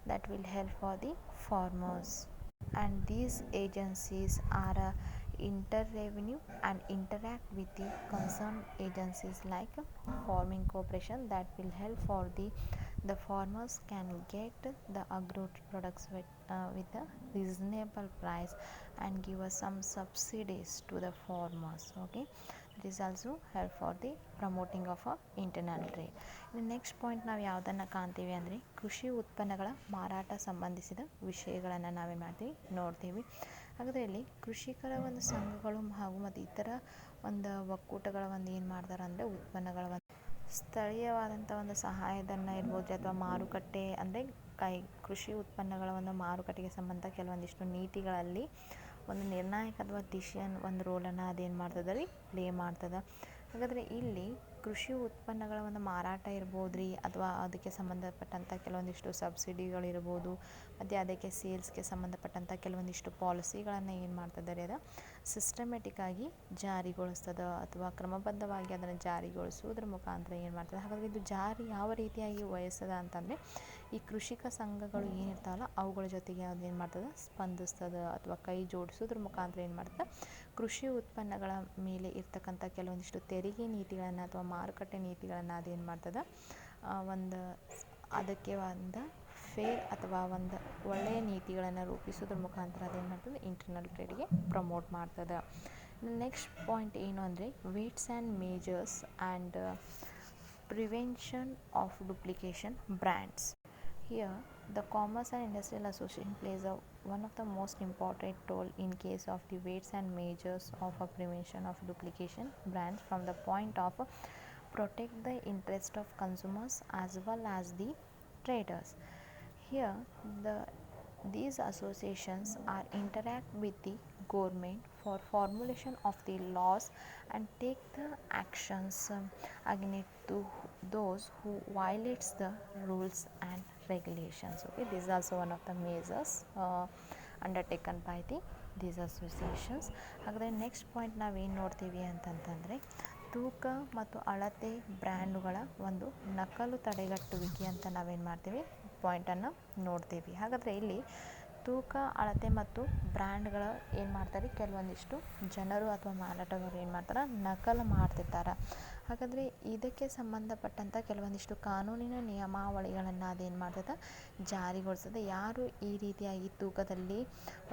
that will help for the farmers. And these agencies are inter-revenue and interact with the concerned agencies like farming corporation that will help for the farmers can get the agro products with a reasonable price and give us some subsidies to the farmers. Okay, it is also help for the promoting of a internal trade. Next point ನಾವು ಯಾವುದನ್ನು ಕಾಣ್ತೀವಿ ಅಂದರೆ ಕೃಷಿ ಉತ್ಪನ್ನಗಳ ಮಾರಾಟ ಸಂಬಂಧಿಸಿದ ವಿಷಯಗಳನ್ನು ನಾವೇನು ಮಾಡ್ತೀವಿ ನೋಡ್ತೀವಿ. ಹಾಗಾದರೆ ಇಲ್ಲಿ ಕೃಷಿಕರ ಒಂದು ಸಂಘಗಳು ಹಾಗೂ ಮತ್ತು ಇತರ ಒಂದು ಒಕ್ಕೂಟಗಳ ಒಂದು ಏನು ಮಾಡ್ತಾರೆ ಅಂದರೆ ಉತ್ಪನ್ನಗಳ ಒಂದು ಸ್ಥಳೀಯವಾದಂಥ ಒಂದು ಸಹಾಯಧನ ಇರ್ಬೋದು ಅಥವಾ ಮಾರುಕಟ್ಟೆ ಅಂದರೆ ಕೃಷಿ ಉತ್ಪನ್ನಗಳ ಒಂದು ಮಾರುಕಟ್ಟೆಗೆ ಸಂಬಂಧ ಕೆಲವೊಂದಿಷ್ಟು ನೀತಿಗಳಲ್ಲಿ ಒಂದು ನಿರ್ಣಾಯಕ ಅಥವಾ ದಿಶೆಯನ್ನು ಒಂದು ರೋಲನ್ನು ಅದೇನು ಮಾಡ್ತದೆ ರೀ ಪ್ಲೇ ಮಾಡ್ತದೆ. ಹಾಗಾದರೆ ಇಲ್ಲಿ ಕೃಷಿ ಉತ್ಪನ್ನಗಳ ಒಂದು ಮಾರಾಟ ಇರ್ಬೋದು ರೀ ಅಥವಾ ಅದಕ್ಕೆ ಸಂಬಂಧಪಟ್ಟಂಥ ಕೆಲವೊಂದಿಷ್ಟು ಸಬ್ಸಿಡಿಗಳಿರ್ಬೋದು ಮತ್ತು ಅದಕ್ಕೆ ಸೇಲ್ಸ್ಗೆ ಸಂಬಂಧಪಟ್ಟಂಥ ಕೆಲವೊಂದಿಷ್ಟು ಪಾಲಿಸಿಗಳನ್ನು ಏನು ಮಾಡ್ತಿದ್ದಾರೆ ಅದು ಸಿಸ್ಟಮೆಟಿಕ್ಕಾಗಿ ಜಾರಿಗೊಳಿಸ್ತದೆ ಅಥವಾ ಕ್ರಮಬದ್ಧವಾಗಿ ಅದನ್ನು ಜಾರಿಗೊಳಿಸುವುದ್ರ ಮುಖಾಂತರ ಏನು ಮಾಡ್ತದೆ. ಹಾಗಾದರೆ ಇದು ಜಾರಿ ಯಾವ ರೀತಿಯಾಗಿ ವಹಿಸ್ತದೆ ಅಂತಂದರೆ ಈ ಕೃಷಿಕ ಸಂಘಗಳು ಏನಿರ್ತಾವಲ್ಲ ಅವುಗಳ ಜೊತೆಗೆ ಅದು ಏನು ಮಾಡ್ತದೆ ಸ್ಪಂದಿಸ್ತದೆ ಅಥವಾ ಕೈ ಜೋಡಿಸೋದ್ರ ಮುಖಾಂತರ ಏನು ಮಾಡ್ತದೆ ಕೃಷಿ ಉತ್ಪನ್ನಗಳ ಮೇಲೆ ಇರ್ತಕ್ಕಂಥ ಕೆಲವೊಂದಿಷ್ಟು ತೆರಿಗೆ ನೀತಿಗಳನ್ನು ಅಥವಾ ಮಾರುಕಟ್ಟೆ ನೀತಿಗಳನ್ನು ಅದೇನು ಮಾಡ್ತದೆ ಒಂದು ಅದಕ್ಕೆ ಒಂದು ಫೇರ್ ಅಥವಾ ಒಂದು ಒಳ್ಳೆಯ ನೀತಿಗಳನ್ನು ರೂಪಿಸೋದ್ರ ಮುಖಾಂತರ ಅದೇನು ಮಾಡ್ತದೆ ಇಂಟರ್ನಲ್ ಟ್ರೇಡ್ಗೆ ಪ್ರಮೋಟ್ ಮಾಡ್ತದೆ. ನೆಕ್ಸ್ಟ್ ಪಾಯಿಂಟ್ ಏನು ಅಂದರೆ weights and majors and prevention of duplication brands. Here, the Commerce and Industrial Association plays one of the most important role in case of the weights and measures of a prevention of duplication brands from the point of protect the interest of consumers as well as the traders. Here, these associations are interact with the government for formulation of the laws and take the actions against to those who violates the rules and regulations. Okay, this is also one of the measures undertaken by these associations. ಹಾಗಾದರೆ next point ನಾವೇನು ನೋಡ್ತೀವಿ ಅಂತಂತಂದರೆ ತೂಕ ಮತ್ತು ಅಳತೆ ಬ್ರ್ಯಾಂಡುಗಳ ಒಂದು ನಕಲು ತಡೆಗಟ್ಟುವಿಕೆ ಅಂತ ನಾವೇನು ಮಾಡ್ತೀವಿ ಪಾಯಿಂಟನ್ನು ನೋಡ್ತೀವಿ. ಹಾಗಾದರೆ ಇಲ್ಲಿ ತೂಕ ಅಳತೆ ಮತ್ತು ಬ್ರ್ಯಾಂಡ್ಗಳ ಏನು ಮಾಡ್ತಾರೆ ಕೆಲವೊಂದಿಷ್ಟು ಜನರು ಅಥವಾ ಮಾರಾಟಗಾರರು ಏನು ಮಾಡ್ತಾರೆ ನಕಲು ಮಾಡ್ತಿರ್ತಾರೆ. ಹಾಗಾದರೆ ಇದಕ್ಕೆ ಸಂಬಂಧಪಟ್ಟಂಥ ಕೆಲವೊಂದಿಷ್ಟು ಕಾನೂನಿನ ನಿಯಮಾವಳಿಗಳನ್ನು ಅದೇನು ಮಾಡ್ತದೆ ಜಾರಿಗೊಳಿಸ್ತದೆ. ಯಾರು ಈ ರೀತಿಯಾಗಿ ತೂಕದಲ್ಲಿ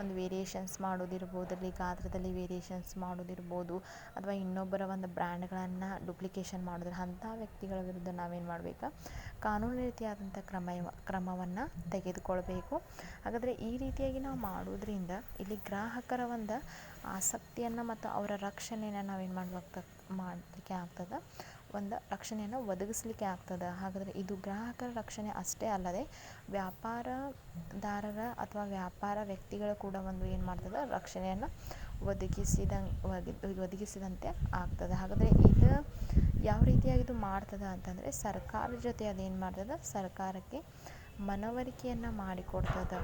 ಒಂದು ವೇರಿಯೇಷನ್ಸ್ ಮಾಡೋದಿರ್ಬೋದು, ಅಲ್ಲಿ ಗಾತ್ರದಲ್ಲಿ ವೇರಿಯೇಷನ್ಸ್ ಮಾಡೋದಿರ್ಬೋದು ಅಥವಾ ಇನ್ನೊಬ್ಬರ ಒಂದು ಬ್ರ್ಯಾಂಡ್ಗಳನ್ನು ಡುಪ್ಲಿಕೇಶನ್ ಮಾಡೋದ್ರ ಅಂಥ ವ್ಯಕ್ತಿಗಳ ವಿರುದ್ಧ ನಾವೇನು ಮಾಡಬೇಕು ಕಾನೂನು ರೀತಿಯಾದಂಥ ಕ್ರಮವನ್ನು ತೆಗೆದುಕೊಳ್ಬೇಕು. ಹಾಗಾದರೆ ಈ ರೀತಿಯಾಗಿ ನಾವು ಮಾಡೋದ್ರಿಂದ ಇಲ್ಲಿ ಗ್ರಾಹಕರ ಒಂದು ಆಸಕ್ತಿಯನ್ನು ಮತ್ತು ಅವರ ರಕ್ಷಣೆಯನ್ನು ನಾವೇನು ಮಾಡಲಿಕ್ಕೆ ಆಗ್ತದೆ ಒಂದು ರಕ್ಷಣೆಯನ್ನು ಒದಗಿಸಲಿಕ್ಕೆ ಆಗ್ತದೆ. ಹಾಗಾದರೆ ಇದು ಗ್ರಾಹಕರ ರಕ್ಷಣೆ ಅಷ್ಟೇ ಅಲ್ಲದೆ ವ್ಯಾಪಾರದಾರರ ಅಥವಾ ವ್ಯಾಪಾರ ವ್ಯಕ್ತಿಗಳ ಕೂಡ ಒಂದು ಏನು ಮಾಡ್ತದೆ ರಕ್ಷಣೆಯನ್ನು ಒದಗಿಸಿದಂತೆ ಆಗ್ತದೆ. ಹಾಗಾದರೆ ಇದು ಯಾವ ರೀತಿಯಾಗಿ ಇದು ಮಾಡ್ತದೆ ಅಂತಂದರೆ ಸರ್ಕಾರದ ಜೊತೆ ಅದೇನು ಮಾಡ್ತದೆ ಸರ್ಕಾರಕ್ಕೆ ಮನವರಿಕೆಯನ್ನು ಮಾಡಿಕೊಡ್ತದೆ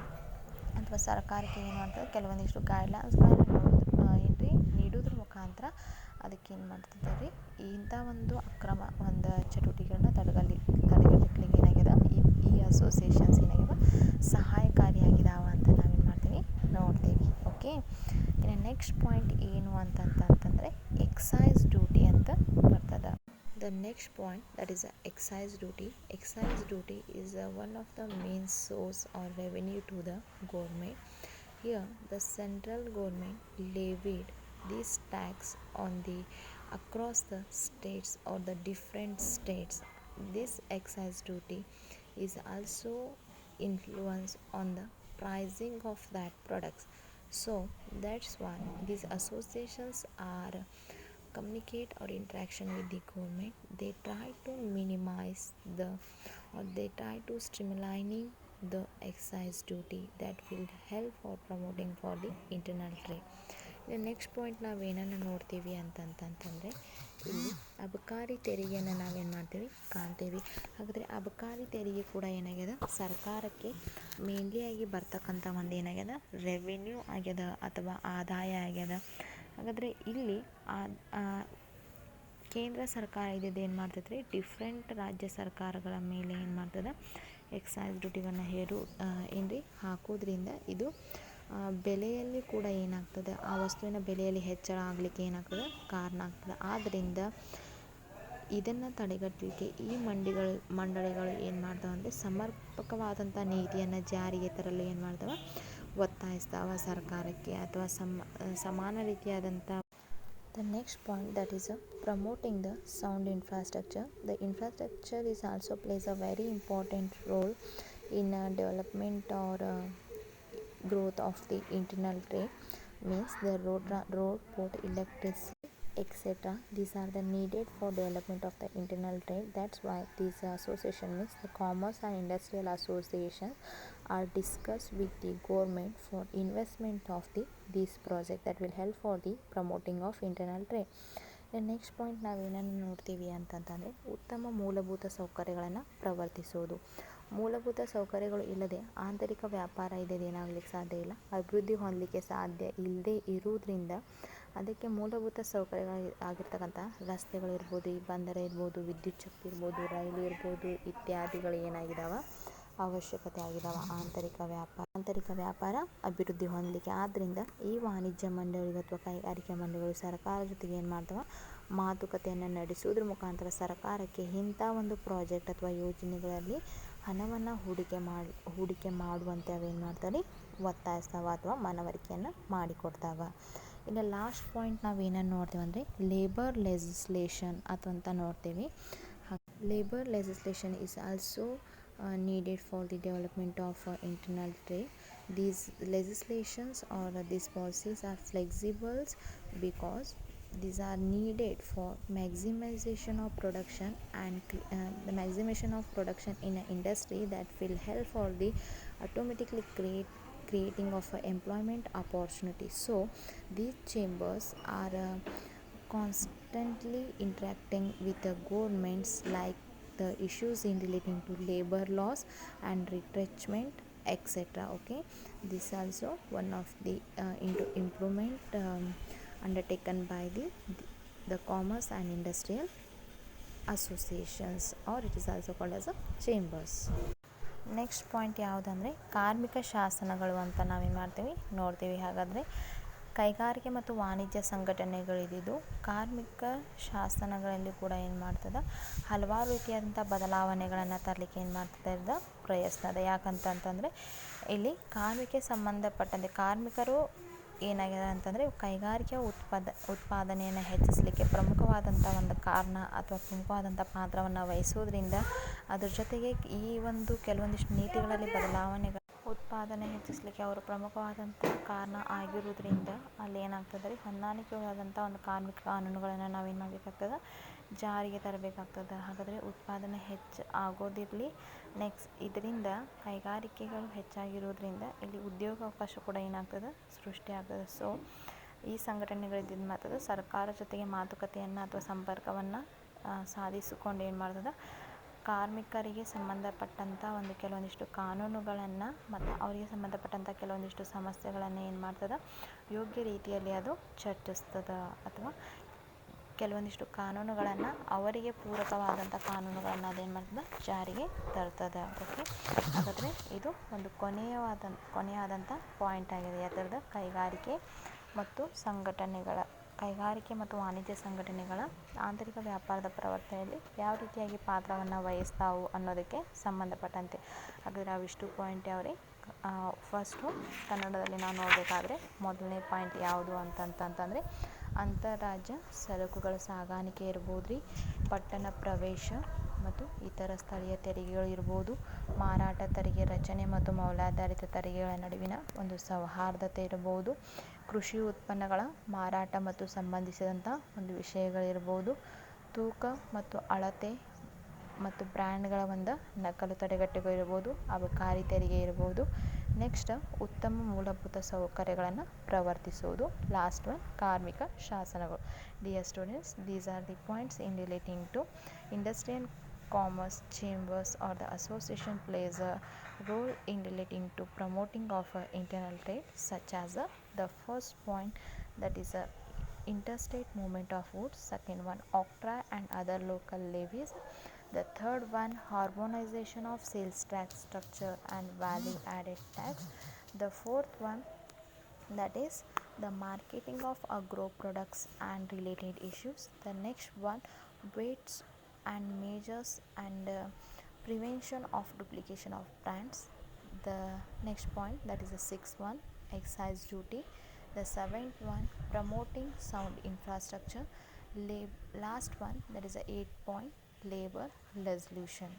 ಅಥವಾ ಸರ್ಕಾರಕ್ಕೆ ಏನು ಮಾಡ್ತದೆ ಕೆಲವೊಂದಿಷ್ಟು ಗೈಡ್ಲೈನ್ಸ್ಗಳನ್ನು ನೀಡೋದ್ರ ಮುಖಾಂತರ ಅದಕ್ಕೆ ಏನು ಮಾಡ್ತದೆ ರೀ ಇಂಥ ಒಂದು ಅಕ್ರಮ ಒಂದು ಚಟುವಟಿಕೆಗಳನ್ನ ತಡೆಗಟ್ಟಲಿಕ್ಕೆ ಏನಾಗಿದೆ ಈ ಅಸೋಸಿಯೇಷನ್ಸ್ ಏನಾಗಿದೆ ಸಹಾಯಕಾರಿಯಾಗಿದ್ದಾವೆ ಅಂತ ನಾವೇನು ಮಾಡ್ತೀವಿ ನೋಡ್ತೀವಿ. ಓಕೆ, ಇನ್ನು ನೆಕ್ಸ್ಟ್ ಪಾಯಿಂಟ್ ಏನು ಅಂತಂತಂದರೆ ಎಕ್ಸೈಸ್ ಡ್ಯೂಟಿ ಅಂತ ಬರ್ತದೆ. The next point, that is excise duty. Excise duty is one of the main source or revenue to the government. Here, the central government levied this tax on the across the states or the different states. This excise duty is also influence on the pricing of that products. So that's why these associations are communicate or interaction with the government. They try to minimize they try to streamlining the excise duty that will help for promoting for the internal trade. Next point ನಾವೇನನ್ನು ನೋಡ್ತೀವಿ ಅಂತಂತಂದರೆ ಇಲ್ಲಿ ಅಬಕಾರಿ ತೆರಿಗೆಯನ್ನು ನಾವೇನು ಮಾಡ್ತೀವಿ ಕಾಣ್ತೀವಿ. ಹಾಗಾದರೆ ಅಬಕಾರಿ ತೆರಿಗೆ ಕೂಡ ಏನಾಗ್ಯದ ಸರ್ಕಾರಕ್ಕೆ ಮೇನ್ಲಿ ಆಗಿ ಬರ್ತಕ್ಕಂಥ ಒಂದು ಏನಾಗ್ಯದ ರೆವಿನ್ಯೂ ಆಗ್ಯದ ಅಥವಾ ಆದಾಯ ಆಗ್ಯದ. ಹಾಗಾದರೆ ಇಲ್ಲಿ ಕೇಂದ್ರ ಸರ್ಕಾರ ಇದ್ದಿದ್ದು ಏನು ಮಾಡ್ತೈತೆ ಡಿಫ್ರೆಂಟ್ ರಾಜ್ಯ ಸರ್ಕಾರಗಳ ಮೇಲೆ ಏನು ಮಾಡ್ತದೆ ಎಕ್ಸೈಸ್ ಡ್ಯೂಟಿಗಳನ್ನ ಏನ್ರಿ ಹಾಕೋದ್ರಿಂದ ಇದು ಬೆಲೆಯಲ್ಲಿ ಕೂಡ ಏನಾಗ್ತದೆ ಆ ವಸ್ತುವಿನ ಬೆಲೆಯಲ್ಲಿ ಹೆಚ್ಚಳ ಆಗಲಿಕ್ಕೆ ಏನಾಗ್ತದೆ ಕಾರಣ ಆಗ್ತದೆ. ಆದ್ದರಿಂದ ಇದನ್ನು ತಡೆಗಟ್ಟಲಿಕ್ಕೆ ಈ ಮಂಡಳಿಗಳು ಏನು ಮಾಡ್ತಾವೆ ಅಂದರೆ ಸಮರ್ಪಕವಾದಂಥ ನೀತಿಯನ್ನು ಜಾರಿಗೆ ತರಲು ಏನು ಮಾಡ್ತಾವೆ ಒತ್ತಾಯಿಸ್ತಾವೆ ಸರ್ಕಾರಕ್ಕೆ ಅಥವಾ ಸಮಾನ ರೀತಿಯಾದಂಥ. The next point, that is promoting the sound infrastructure. The infrastructure is also plays a very important role in development or growth of the internal trade. Means the road, port, electricity, etc. These are the needed for development of the internal trade. That's why this association means the Commerce and Industrial Association are discussed with the government for investment of this project that will help for the promoting of internal trade. Next point ನಾವೇನನ್ನು ನೋಡ್ತೀವಿ ಅಂತಂತಂದರೆ ಉತ್ತಮ ಮೂಲಭೂತ ಸೌಕರ್ಯಗಳನ್ನು ಪ್ರವರ್ತಿಸೋದು. ಮೂಲಭೂತ ಸೌಕರ್ಯಗಳು ಇಲ್ಲದೆ ಆಂತರಿಕ ವ್ಯಾಪಾರ ಏನಾಗಲಿಕ್ಕೆ ಸಾಧ್ಯ ಇಲ್ಲ, ಅಭಿವೃದ್ಧಿ ಹೊಂದಲಿಕ್ಕೆ ಸಾಧ್ಯ ಇಲ್ಲದೆ ಇರುವುದರಿಂದ ಅದಕ್ಕೆ ಮೂಲಭೂತ ಸೌಕರ್ಯಗಳು ಆಗಿರ್ತಕ್ಕಂಥ ರಸ್ತೆಗಳಿರ್ಬೋದು, ಈ ಬಂದರು ಇರ್ಬೋದು, ವಿದ್ಯುತ್ ಶಕ್ತಿ ಇರ್ಬೋದು, ರೈಲು ಇರ್ಬೋದು ಇತ್ಯಾದಿಗಳು ಏನಾಗಿದ್ದಾವೆ ಅವಶ್ಯಕತೆ ಆಗಿದ್ದಾವೆ ಆಂತರಿಕ ವ್ಯಾಪಾರ ಅಭಿವೃದ್ಧಿ ಹೊಂದಲಿಕ್ಕೆ. ಆದ್ದರಿಂದ ಈ ವಾಣಿಜ್ಯ ಮಂಡಳಿಗಳು ಅಥವಾ ಕೈಗಾರಿಕಾ ಮಂಡಳಿಗಳು ಸರ್ಕಾರ ಜೊತೆಗೆ ಏನು ಮಾಡ್ತಾವೆ ಮಾತುಕತೆಯನ್ನು ನಡೆಸೋದ್ರ ಮುಖಾಂತರ ಸರ್ಕಾರಕ್ಕೆ ಇಂಥ ಒಂದು ಪ್ರಾಜೆಕ್ಟ್ ಅಥವಾ ಯೋಜನೆಗಳಲ್ಲಿ ಹಣವನ್ನು ಹೂಡಿಕೆ ಮಾಡುವಂತೆ ಅವೇನು ಮಾಡ್ತಾರೆ ಒತ್ತಾಯಿಸ್ತಾವೆ ಅಥವಾ ಮನವರಿಕೆಯನ್ನು ಮಾಡಿಕೊಡ್ತಾವೆ. ಇನ್ನು ಲಾಸ್ಟ್ ಪಾಯಿಂಟ್ ನಾವೇನನ್ನು ನೋಡ್ತೀವಿ ಅಂದರೆ ಲೇಬರ್ ಲೆಜಿಸ್ಲೇಷನ್ ಅಂತ ನೋಡ್ತೀವಿ. Labour legislation is also needed for the development of internal trade. These legislations or these policies are flexible because these are needed for maximization of production and the maximization of production in an industry that will help for the automatically creating of employment opportunities. So these chambers are constantly interacting with the governments like the issues in relating to labor laws and retrenchment, etc. Okay, this also one of the improvement undertaken by the Commerce and Industrial Associations, or it is also called as a chambers. Next point ಯಾವುದಂದರೆ ಕಾರ್ಮಿಕ ಶಾಸನಗಳು ಅಂತ ನಾವೇನು ಮಾಡ್ತೀವಿ ನೋಡ್ತೀವಿ. ಹಾಗಾದರೆ ಕೈಗಾರಿಕೆ ಮತ್ತು ವಾಣಿಜ್ಯ ಸಂಘಟನೆಗಳಿದ್ದು ಕಾರ್ಮಿಕ ಶಾಸನಗಳಲ್ಲಿ ಕೂಡ ಏನು ಮಾಡ್ತದೆ ಹಲವಾರು ರೀತಿಯಾದಂಥ ಬದಲಾವಣೆಗಳನ್ನು ತರಲಿಕ್ಕೆ ಏನು ಮಾಡ್ತದೆ ಪ್ರಯತ್ನದ. ಯಾಕಂತಂದರೆ ಇಲ್ಲಿ ಕಾರ್ಮಿಕ ಸಂಬಂಧಪಟ್ಟಂತೆ ಕಾರ್ಮಿಕರು ಏನಾಗಿದೆ ಅಂತಂದರೆ ಕೈಗಾರಿಕಾ ಉತ್ಪಾದನೆಯನ್ನು ಹೆಚ್ಚಿಸಲಿಕ್ಕೆ ಪ್ರಮುಖವಾದಂಥ ಒಂದು ಕಾರಣ ಅಥವಾ ಪ್ರಮುಖವಾದಂಥ ಪಾತ್ರವನ್ನು ವಹಿಸೋದ್ರಿಂದ ಅದ್ರ ಜೊತೆಗೆ ಈ ಒಂದು ಕೆಲವೊಂದಿಷ್ಟು ನೀತಿಗಳಲ್ಲಿ ಬದಲಾವಣೆಗಳು ಉತ್ಪಾದನೆ ಹೆಚ್ಚಿಸಲಿಕ್ಕೆ ಅವರು ಪ್ರಮುಖವಾದಂಥ ಕಾರಣ ಆಗಿರೋದ್ರಿಂದ ಅಲ್ಲಿ ಏನಾಗ್ತದೆ ರೀ ಹೊಂದಾಣಿಕೆಯಾದಂಥ ಒಂದು ಕಾರ್ಮಿಕ ಕಾನೂನುಗಳನ್ನು ನಾವೇನು ಮಾಡಬೇಕಾಗ್ತದೆ ಜಾರಿಗೆ ತರಬೇಕಾಗ್ತದೆ. ಹಾಗಾದರೆ ಉತ್ಪಾದನೆ ಹೆಚ್ಚು ಆಗೋದಿರಲಿ. ನೆಕ್ಸ್ಟ್ ಇದರಿಂದ ಕೈಗಾರಿಕೆಗಳು ಹೆಚ್ಚಾಗಿರೋದ್ರಿಂದ ಇಲ್ಲಿ ಉದ್ಯೋಗಾವಕಾಶ ಕೂಡ ಏನಾಗ್ತದೆ ಸೃಷ್ಟಿಯಾಗ್ತದೆ. ಸೊ ಈ ಸಂಘಟನೆಗಳಿದ್ದು ಮಾತ್ರ ಸರ್ಕಾರ ಜೊತೆಗೆ ಮಾತುಕತೆಯನ್ನು ಅಥವಾ ಸಂಪರ್ಕವನ್ನು ಸಾಧಿಸಿಕೊಂಡು ಏನು ಮಾಡ್ತದೆ ಕಾರ್ಮಿಕರಿಗೆ ಸಂಬಂಧಪಟ್ಟಂಥ ಒಂದು ಕೆಲವೊಂದಿಷ್ಟು ಕಾನೂನುಗಳನ್ನು ಮತ್ತು ಅವರಿಗೆ ಸಂಬಂಧಪಟ್ಟಂಥ ಕೆಲವೊಂದಿಷ್ಟು ಸಮಸ್ಯೆಗಳನ್ನು ಏನು ಮಾಡ್ತದೆ ಯೋಗ್ಯ ರೀತಿಯಲ್ಲಿ ಅದು ಚರ್ಚಿಸ್ತದೆ ಅಥವಾ ಕೆಲವೊಂದಿಷ್ಟು ಕಾನೂನುಗಳನ್ನು ಅವರಿಗೆ ಪೂರಕವಾದಂಥ ಕಾನೂನುಗಳನ್ನು ಅದೇನು ಮಾಡ್ತದೆ ಜಾರಿಗೆ ತರ್ತದೆ. ಓಕೆ, ಹಾಗಾದರೆ ಇದು ಒಂದು ಕೊನೆಯಾದಂಥ ಪಾಯಿಂಟ್ ಆಗಿದೆ. ಯಾವ್ದು ಕೈಗಾರಿಕೆ ಮತ್ತು ವಾಣಿಜ್ಯ ಸಂಘಟನೆಗಳ ಆಂತರಿಕ ವ್ಯಾಪಾರದ ಪ್ರವರ್ತನೆಯಲ್ಲಿ ಯಾವ ರೀತಿಯಾಗಿ ಪಾತ್ರವನ್ನು ವಹಿಸ್ತಾವು ಅನ್ನೋದಕ್ಕೆ ಸಂಬಂಧಪಟ್ಟಂತೆ. ಹಾಗಾದರೆ ಅವಿಷ್ಟು ಪಾಯಿಂಟ್ ಯಾವ್ರಿ ಫಸ್ಟು ಕನ್ನಡದಲ್ಲಿ ನಾವು ನೋಡಬೇಕಾದ್ರೆ ಮೊದಲನೇ ಪಾಯಿಂಟ್ ಯಾವುದು ಅಂತಂತಂದರೆ ಅಂತಾರಾಜ್ಯ ಸರಕುಗಳ ಸಾಗಾಣಿಕೆ ಇರ್ಬೋದು ರೀ, ಪಟ್ಟಣ ಪ್ರವೇಶ ಮತ್ತು ಇತರ ಸ್ಥಳೀಯ ತೆರಿಗೆಗಳು ಇರ್ಬೋದು, ಮಾರಾಟ ತೆರಿಗೆ ರಚನೆ ಮತ್ತು ಮೌಲ್ಯಾಧಾರಿತ ತೆರಿಗೆಗಳ ನಡುವಿನ ಒಂದು ಸೌಹಾರ್ದತೆ ಇರ್ಬೋದು, ಕೃಷಿ ಉತ್ಪನ್ನಗಳ ಮಾರಾಟ ಮತ್ತು ಸಂಬಂಧಿಸಿದಂಥ ಒಂದು ವಿಷಯಗಳಿರ್ಬೋದು, ತೂಕ ಮತ್ತು ಅಳತೆ ಮತ್ತು ಬ್ರ್ಯಾಂಡ್ಗಳ ಒಂದು ನಕಲು ತಡೆಗಟ್ಟೆಗೂ ಇರ್ಬೋದು, ಅಬಕಾರಿ ತೆರಿಗೆ ಇರ್ಬೋದು. ನೆಕ್ಸ್ಟ್ ಉತ್ತಮ ಮೂಲಭೂತ ಸೌಕರ್ಯಗಳನ್ನು ಪ್ರವರ್ತಿಸುವುದು. ಲಾಸ್ಟ್ ಒನ್ ಕಾರ್ಮಿಕ ಶಾಸನಗಳು. Dear students, these are the points in relating to industry and commerce chambers or the association plays a role in relating to promoting of internal trade, such as the first point, that is interstate movement of goods. Second one, octroi and other local levies. The third one, harmonization of sales tax structure and value added tax. The fourth one, that is the marketing of agro products and related issues. The next one, weights and measures and prevention of duplication of brands. The next point, that is the sixth one, excise duty. The seventh one, promoting sound infrastructure. Last one, that is the eighth point, labor legislation.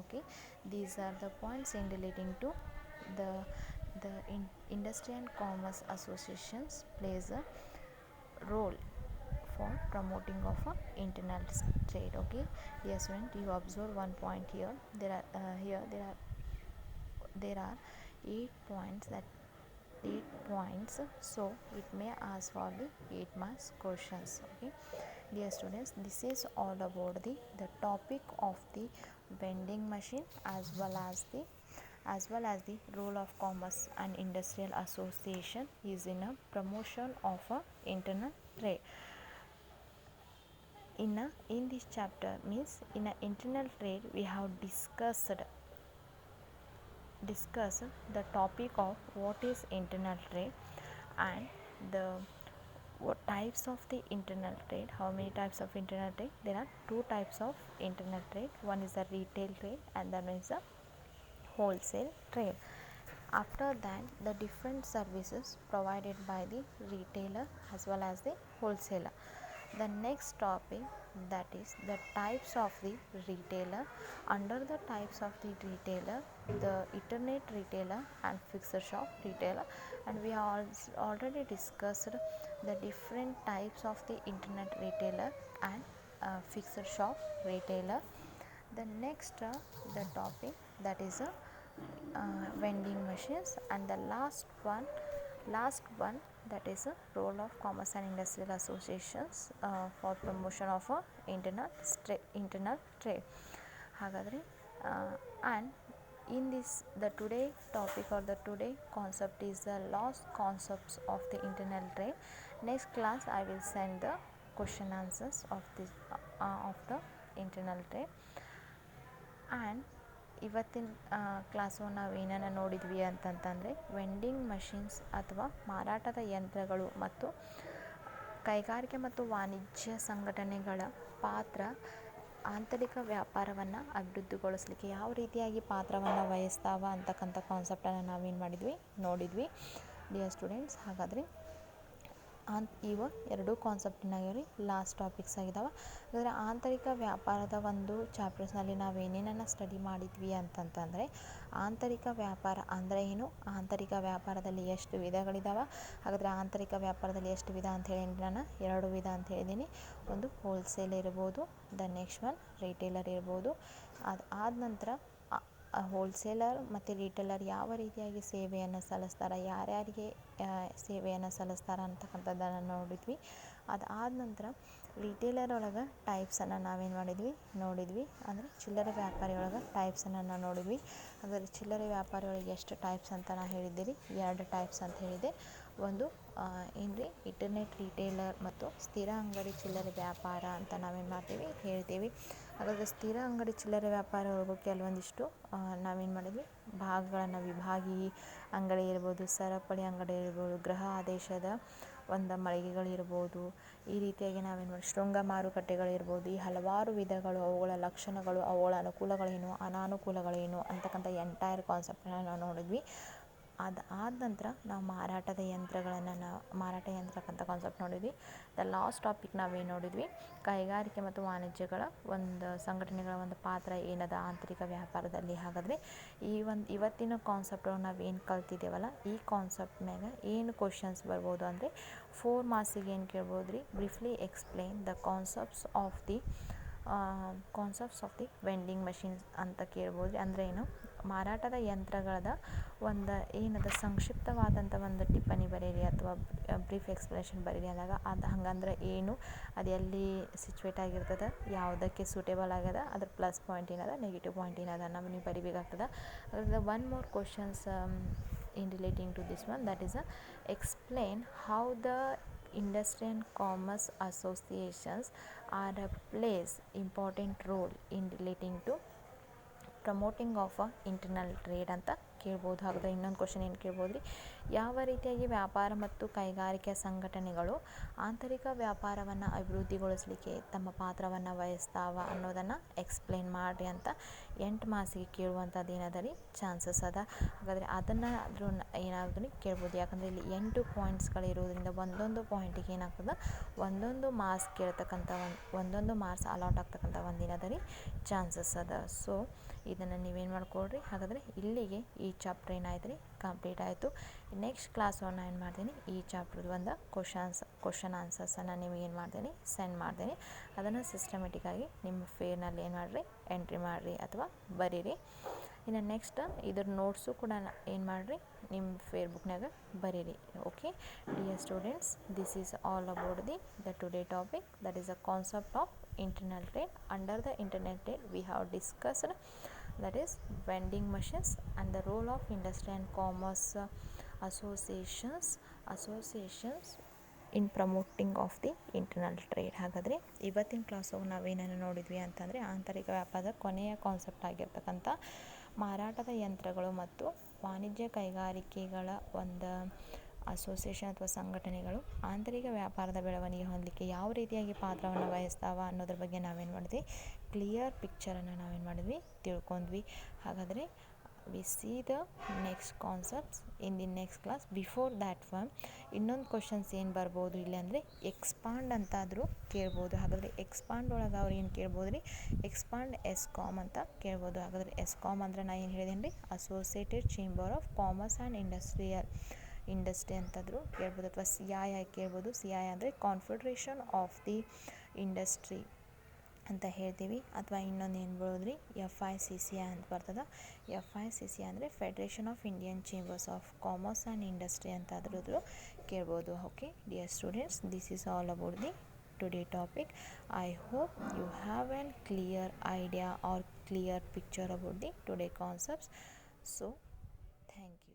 Okay, these are the points in relating to the industry and commerce associations plays a role for promoting of internal trade. Okay, yes student, you observe one point here. There are 8 points, so it may ask for the 8 marks questions. Okay, dear students, this is all about the topic of the vending machine as well as the role of commerce and industrial association is in a promotion of internal trade. In this chapter, means in a internal trade, we have discussed the topic of what is internal trade and the what types of the internal trade. How many types of internal trade? There are 2 types of internal trade. One is the retail trade and then is the wholesale trade. After that, the different services provided by the retailer as well as the wholesaler. The next topic, that is the types of the retailer. Under the types of the retailer, the internet retailer and fixed shop retailer, and we have already discussed the different types of the internet retailer and fixed shop retailer. The next the topic, that is vending machines, and the last one, that is a role of commerce and industrial associations for promotion of internal trade. ಹಾಗಾದರೆ and in this, the today topic or the today concept is the lost concepts of the internal trade. Next class I will send the question answers of the internal trade. and ಇವತ್ತಿನ class ನಾವು ಏನನ್ನು ನೋಡಿದ್ವಿ ಅಂತಂತಂದರೆ, vending machines ಅಥವಾ ಮಾರಾಟದ ಯಂತ್ರಗಳು ಮತ್ತು ಕೈಗಾರಿಕೆ ಮತ್ತು ವಾಣಿಜ್ಯ ಸಂಘಟನೆಗಳ ಪಾತ್ರ ಆಂತರಿಕ ವ್ಯಾಪಾರವನ್ನು ಅಭಿವೃದ್ಧಿಗೊಳಿಸಲಿಕ್ಕೆ ಯಾವ ರೀತಿಯಾಗಿ ಪಾತ್ರವನ್ನು ವಹಿಸ್ತಾವ ಅಂತಕ್ಕಂಥ ಕಾನ್ಸೆಪ್ಟನ್ನು ನಾವೇನು ಮಾಡಿದ್ವಿ, ನೋಡಿದ್ವಿ ಡಿಯರ್ ಸ್ಟೂಡೆಂಟ್ಸ್. ಹಾಗಾದರೆ ಇವು 2 ಕಾನ್ಸೆಪ್ಟ್ನಾಗ್ರಿ ಲಾಸ್ಟ್ ಟಾಪಿಕ್ಸ್ ಆಗಿದ್ದಾವೆ. ಅದರ ಆಂತರಿಕ ವ್ಯಾಪಾರದ ಒಂದು ಚಾಪ್ಟರ್ಸ್ನಲ್ಲಿ ನಾವೇನೇನನ್ನು ಸ್ಟಡಿ ಮಾಡಿದ್ವಿ ಅಂತಂತಂದರೆ, ಆಂತರಿಕ ವ್ಯಾಪಾರ ಅಂದರೆ ಏನು, ಆಂತರಿಕ ವ್ಯಾಪಾರದಲ್ಲಿ ಎಷ್ಟು ವಿಧಗಳಿದ್ದಾವೆ. ಹಾಗಾದರೆ ಆಂತರಿಕ ವ್ಯಾಪಾರದಲ್ಲಿ ಎಷ್ಟು ವಿಧ ಅಂಥೇಳಿ ನಾನು 2 ವಿಧ ಅಂತ ಹೇಳಿದ್ದೀನಿ. ಒಂದು ಹೋಲ್ಸೇಲ್ ಇರ್ಬೋದು, ದ ನೆಕ್ಸ್ಟ್ ಒನ್ ರಿಟೇಲರ್ ಇರ್ಬೋದು. ಆದ ನಂತರ ಹೋಲ್ಸೇಲರ್ ಮತ್ತು ರಿಟೇಲರ್ ಯಾವ ರೀತಿಯಾಗಿ ಸೇವೆಯನ್ನು ಸಲ್ಲಿಸ್ತಾರೆ, ಯಾರ್ಯಾರಿಗೆ ಸೇವೆಯನ್ನು ಸಲ್ಲಿಸ್ತಾರೆ ಅಂತಕ್ಕಂಥದ್ದನ್ನು ನೋಡಿದ್ವಿ. ಅದಾದ ನಂತರ ರಿಟೇಲರ್ ಒಳಗೆ ಟೈಪ್ಸನ್ನು ನಾವೇನು ಮಾಡಿದ್ವಿ, ನೋಡಿದ್ವಿ. ಅಂದರೆ ಚಿಲ್ಲರೆ ವ್ಯಾಪಾರಿ ಒಳಗೆ ಟೈಪ್ಸನ್ನು ನಾವು ನೋಡಿದ್ವಿ. ಹಾಗಾದರೆ ಚಿಲ್ಲರೆ ವ್ಯಾಪಾರಿ ಒಳಗೆ ಎಷ್ಟು ಟೈಪ್ಸ್ ಅಂತ ನಾನು ಹೇಳಿದ್ದೀರಿ, 2 ಟೈಪ್ಸ್ ಅಂತ ಹೇಳಿದೆ. ಒಂದು ಏನ್ರಿ ಇಂಟರ್ನೆಟ್ ರಿಟೇಲರ್ ಮತ್ತು ಸ್ಥಿರ ಅಂಗಡಿ ಚಿಲ್ಲರೆ ವ್ಯಾಪಾರ ಅಂತ ನಾವೇನು ಮಾಡ್ತೀವಿ, ಹೇಳ್ತೀವಿ. ಹಾಗಾದರೆ ಸ್ಥಿರ ಅಂಗಡಿ ಚಿಲ್ಲರೆ ವ್ಯಾಪಾರ ಒಳಗೂ ಕೆಲವೊಂದಿಷ್ಟು ನಾವೇನು ಮಾಡಿದ್ವಿ, ಭಾಗಗಳನ್ನು, ವಿಭಾಗಿ ಅಂಗಡಿ ಇರ್ಬೋದು, ಸರಪಳಿ ಅಂಗಡಿ ಇರ್ಬೋದು, ಗೃಹ ಆದೇಶದ ಒಂದು ಮಳಿಗೆಗಳಿರ್ಬೋದು, ಈ ರೀತಿಯಾಗಿ ನಾವೇನು ಮಾಡಿ ಶೃಂಗ ಮಾರುಕಟ್ಟೆಗಳಿರ್ಬೋದು. ಈ ಹಲವಾರು ವಿಧಗಳು, ಅವುಗಳ ಲಕ್ಷಣಗಳು, ಅವುಗಳ ಅನುಕೂಲಗಳೇನು, ಅನಾನುಕೂಲಗಳೇನು ಅಂತಕ್ಕಂಥ ಎಂಟೈರ್ ಕಾನ್ಸೆಪ್ಟನ್ನು ನಾವು ನೋಡಿದ್ವಿ. ಅದಾದ ನಂತರ ನಾವು ಮಾರಾಟ ಯಂತ್ರಕ್ಕಂಥ ಕಾನ್ಸೆಪ್ಟ್ ನೋಡಿದ್ವಿ. ದ ಲಾಸ್ಟ್ ಟಾಪಿಕ್ ನಾವೇನು ನೋಡಿದ್ವಿ, ಕೈಗಾರಿಕೆ ಮತ್ತು ವಾಣಿಜ್ಯಗಳ ಒಂದು ಸಂಘಟನೆಗಳ ಒಂದು ಪಾತ್ರ ಏನದ ಆಂತರಿಕ ವ್ಯಾಪಾರದಲ್ಲಿ. ಹಾಗಾದರೆ ಇವತ್ತಿನ ಕಾನ್ಸೆಪ್ಟ್ ನಾವೇನು ಕಲ್ತಿದ್ದೇವಲ್ಲ, ಈ ಕಾನ್ಸೆಪ್ಟ್ ಮ್ಯಾಗ ಏನು ಕ್ವಶನ್ಸ್ ಬರ್ಬೋದು ಅಂದರೆ 4 ಮಾರ್ಕ್ಸಿಗೆ ಏನು ಕೇಳ್ಬೋದು ರೀ, briefly explain the concepts of the concepts of the vending machines ಅಂತ ಕೇಳ್ಬೋದು. ಅಂದರೆ ಏನು, ಮಾರಾಟದ ಯಂತ್ರಗಳದ ಒಂದು ಏನದ ಸಂಕ್ಷಿಪ್ತವಾದಂಥ ಒಂದು ಟಿಪ್ಪಣಿ ಬರೀರಿ ಅಥವಾ ಬ್ರೀಫ್ ಎಕ್ಸ್ಪ್ಲನೇಷನ್ ಬರೀರಿ ಅಂದಾಗ ಅದು ಹಂಗಂದ್ರೆ ಏನು, ಅದು ಎಲ್ಲಿ ಸಿಚುವೇಟ್ ಆಗಿರ್ತದೆ, ಯಾವುದಕ್ಕೆ ಸೂಟೇಬಲ್ ಆಗ್ಯದ, ಅದ್ರ ಪ್ಲಸ್ ಪಾಯಿಂಟ್ ಏನದ, ನೆಗೆಟಿವ್ ಪಾಯಿಂಟ್ ಏನದ ನಾವು ನೀವು ಬರಿಬೇಕಾಗ್ತದೆ. ಅದ್ರದ್ದು one more questions in relating to this one, that is explain how the industry and commerce associations are plays important role in relating to promoting of internal trade ಅಂತ ಕೇಳ್ಬೋದು. ಹಾಗಾದರೆ ಇನ್ನೊಂದು question ಏನು ಕೇಳ್ಬೋದು ರೀ, ಯಾವ ರೀತಿಯಾಗಿ ವ್ಯಾಪಾರ ಮತ್ತು ಕೈಗಾರಿಕೆ ಸಂಘಟನೆಗಳು ಆಂತರಿಕ ವ್ಯಾಪಾರವನ್ನು ಅಭಿವೃದ್ಧಿಗೊಳಿಸಲಿಕ್ಕೆ ತಮ್ಮ ಪಾತ್ರವನ್ನು ವಹಿಸ್ತಾವ ಅನ್ನೋದನ್ನು ಎಕ್ಸ್ಪ್ಲೇನ್ ಮಾಡಿರಿ ಅಂತ 8 ಮಾರ್ಕ್ಸಿಗೆ ಕೇಳುವಂಥದ್ದು ಏನದ ರೀ ಚಾನ್ಸಸ್ ಅದ. ಹಾಗಾದರೆ ಅದನ್ನು ಆದರೂ ಏನಾದರೂ ಕೇಳ್ಬೋದು, ಯಾಕಂದರೆ ಇಲ್ಲಿ 8 ಪಾಯಿಂಟ್ಸ್ಗಳಿರೋದ್ರಿಂದ ಒಂದೊಂದು ಪಾಯಿಂಟಿಗೆ ಏನಾಗ್ತದೆ, ಒಂದೊಂದು ಮಾರ್ಕ್ಸ್ ಕೇಳ್ತಕ್ಕಂಥ ಒಂದೊಂದು ಮಾರ್ಕ್ಸ್ ಅಲಾಟ್ ಆಗ್ತಕ್ಕಂಥ ಒಂದೇನದ ರೀ ಚಾನ್ಸಸ್ ಅದ. ಸೊ ಇದನ್ನು ನೀವೇನು ಮಾಡ್ಕೊಳ್ರಿ. ಹಾಗಾದರೆ ಇಲ್ಲಿಗೆ ಈ ಚಾಪ್ಟರ್ ಏನಾಯ್ತು ರೀ ಕಂಪ್ಲೀಟ್ ಆಯಿತು. ನೆಕ್ಸ್ಟ್ ಕ್ಲಾಸ್ ನಾನು ಏನು ಮಾಡ್ತೀನಿ, ಈ ಚಾಪ್ಟರ್ದು ಒಂದು ಕ್ವಶನ್ ಆನ್ಸರ್ಸನ್ನು ನಿಮಗೆ ಏನು ಮಾಡ್ತೀನಿ, ಸೆಂಡ್ ಮಾಡ್ತೀನಿ. ಅದನ್ನು ಸಿಸ್ಟಮೆಟಿಕ್ಕಾಗಿ ನಿಮ್ಮ ಫೇರ್ನಲ್ಲಿ ಏನು ಮಾಡಿರಿ, ಎಂಟ್ರಿ ಮಾಡಿರಿ ಅಥವಾ ಬರೀರಿ. ಇನ್ನು ನೆಕ್ಸ್ಟ್ ಇದ್ರ ನೋಟ್ಸು ಕೂಡ ಏನು ಮಾಡಿರಿ, ನಿಮ್ಮ ಫೇರ್ ಬುಕ್ನಾಗ ಬರೀರಿ. Okay dear students, this is all about the today topic, that is a concept of internal trade. Under the internal trade we have discussed, that is vending machines and the role of industry and commerce associations in promoting of the internal trade. ಹಾಗಾದರೆ ಇವತ್ತಿನ ಕ್ಲಾಸಲ್ಲಿ ನಾವೇನೇನು ನೋಡಿದ್ವಿ ಅಂತಂದರೆ, ಆಂತರಿಕ ವ್ಯಾಪಾರದ ಕೊನೆಯ concept ಆಗಿರ್ತಕ್ಕಂಥ ಮಾರಾಟದ ಯಂತ್ರಗಳು ಮತ್ತು ವಾಣಿಜ್ಯ ಕೈಗಾರಿಕೆಗಳ ಒಂದು ಅಸೋಸಿಯೇಷನ್ ಅಥವಾ ಸಂಘಟನೆಗಳು ಆಂತರಿಕ ವ್ಯಾಪಾರದ ಬೆಳವಣಿಗೆ ಹೊಂದಲಿಕ್ಕೆ ಯಾವ ರೀತಿಯಾಗಿ ಪಾತ್ರವನ್ನು ವಹಿಸ್ತಾವ ಅನ್ನೋದ್ರ ಬಗ್ಗೆ ನಾವೇನು ಮಾಡಿದ್ವಿ, ಕ್ಲಿಯರ್ ಪಿಕ್ಚರನ್ನು ನಾವೇನು ಮಾಡಿದ್ವಿ, ತಿಳ್ಕೊಂಡ್ವಿ. ಹಾಗಾದರೆ we see the next concepts in the next class. Before that one ಇನ್ನೊಂದು ಕ್ವಶನ್ಸ್ ಏನು ಬರ್ಬೋದು ಇಲ್ಲಿ ಅಂದರೆ, ಎಕ್ಸ್ಪಾಂಡ್ ಅಂತಾದರೂ ಕೇಳ್ಬೋದು. ಹಾಗಾದರೆ ಎಕ್ಸ್ಪಾಂಡ್ ಒಳಗೆ ಅವ್ರು ಏನು ಕೇಳ್ಬೋದು ರೀ, ಎಕ್ಸ್ಪಾಂಡ್ ಎಸ್ಕಾಮ್ ಅಂತ ಕೇಳ್ಬೋದು. ಹಾಗಾದರೆ ಎಸ್ಕಾಮ್ ಅಂದರೆ ನಾನು ಏನು ಹೇಳಿದ್ದೀನಿ ರೀ, associated chamber of commerce and industry ಅಂತಾದರೂ ಕೇಳ್ಬೋದು, ಅಥವಾ ಸಿ ಐ ಕೇಳ್ಬೋದು. ಸಿ ಐ ಅಂದರೆ ಕಾನ್ಫೆಡ್ರೇಷನ್ ಆಫ್ ದಿ ಇಂಡಸ್ಟ್ರಿ ಅಂತ ಹೇಳ್ತೀವಿ. ಅಥವಾ ಇನ್ನೊಂದು ಏನು ಬರೋದ್ರಿ, FICCI ಅಂತ ಬರ್ತದೆ. FICCI ಅಂದರೆ federation of Indian chambers of commerce and industry ಅಂತಾದ್ರೂ ಕೇಳ್ಬೋದು. Okay dear students, this is all about the today topic. I hope you have a clear idea or clear picture about the today concepts. So thank you.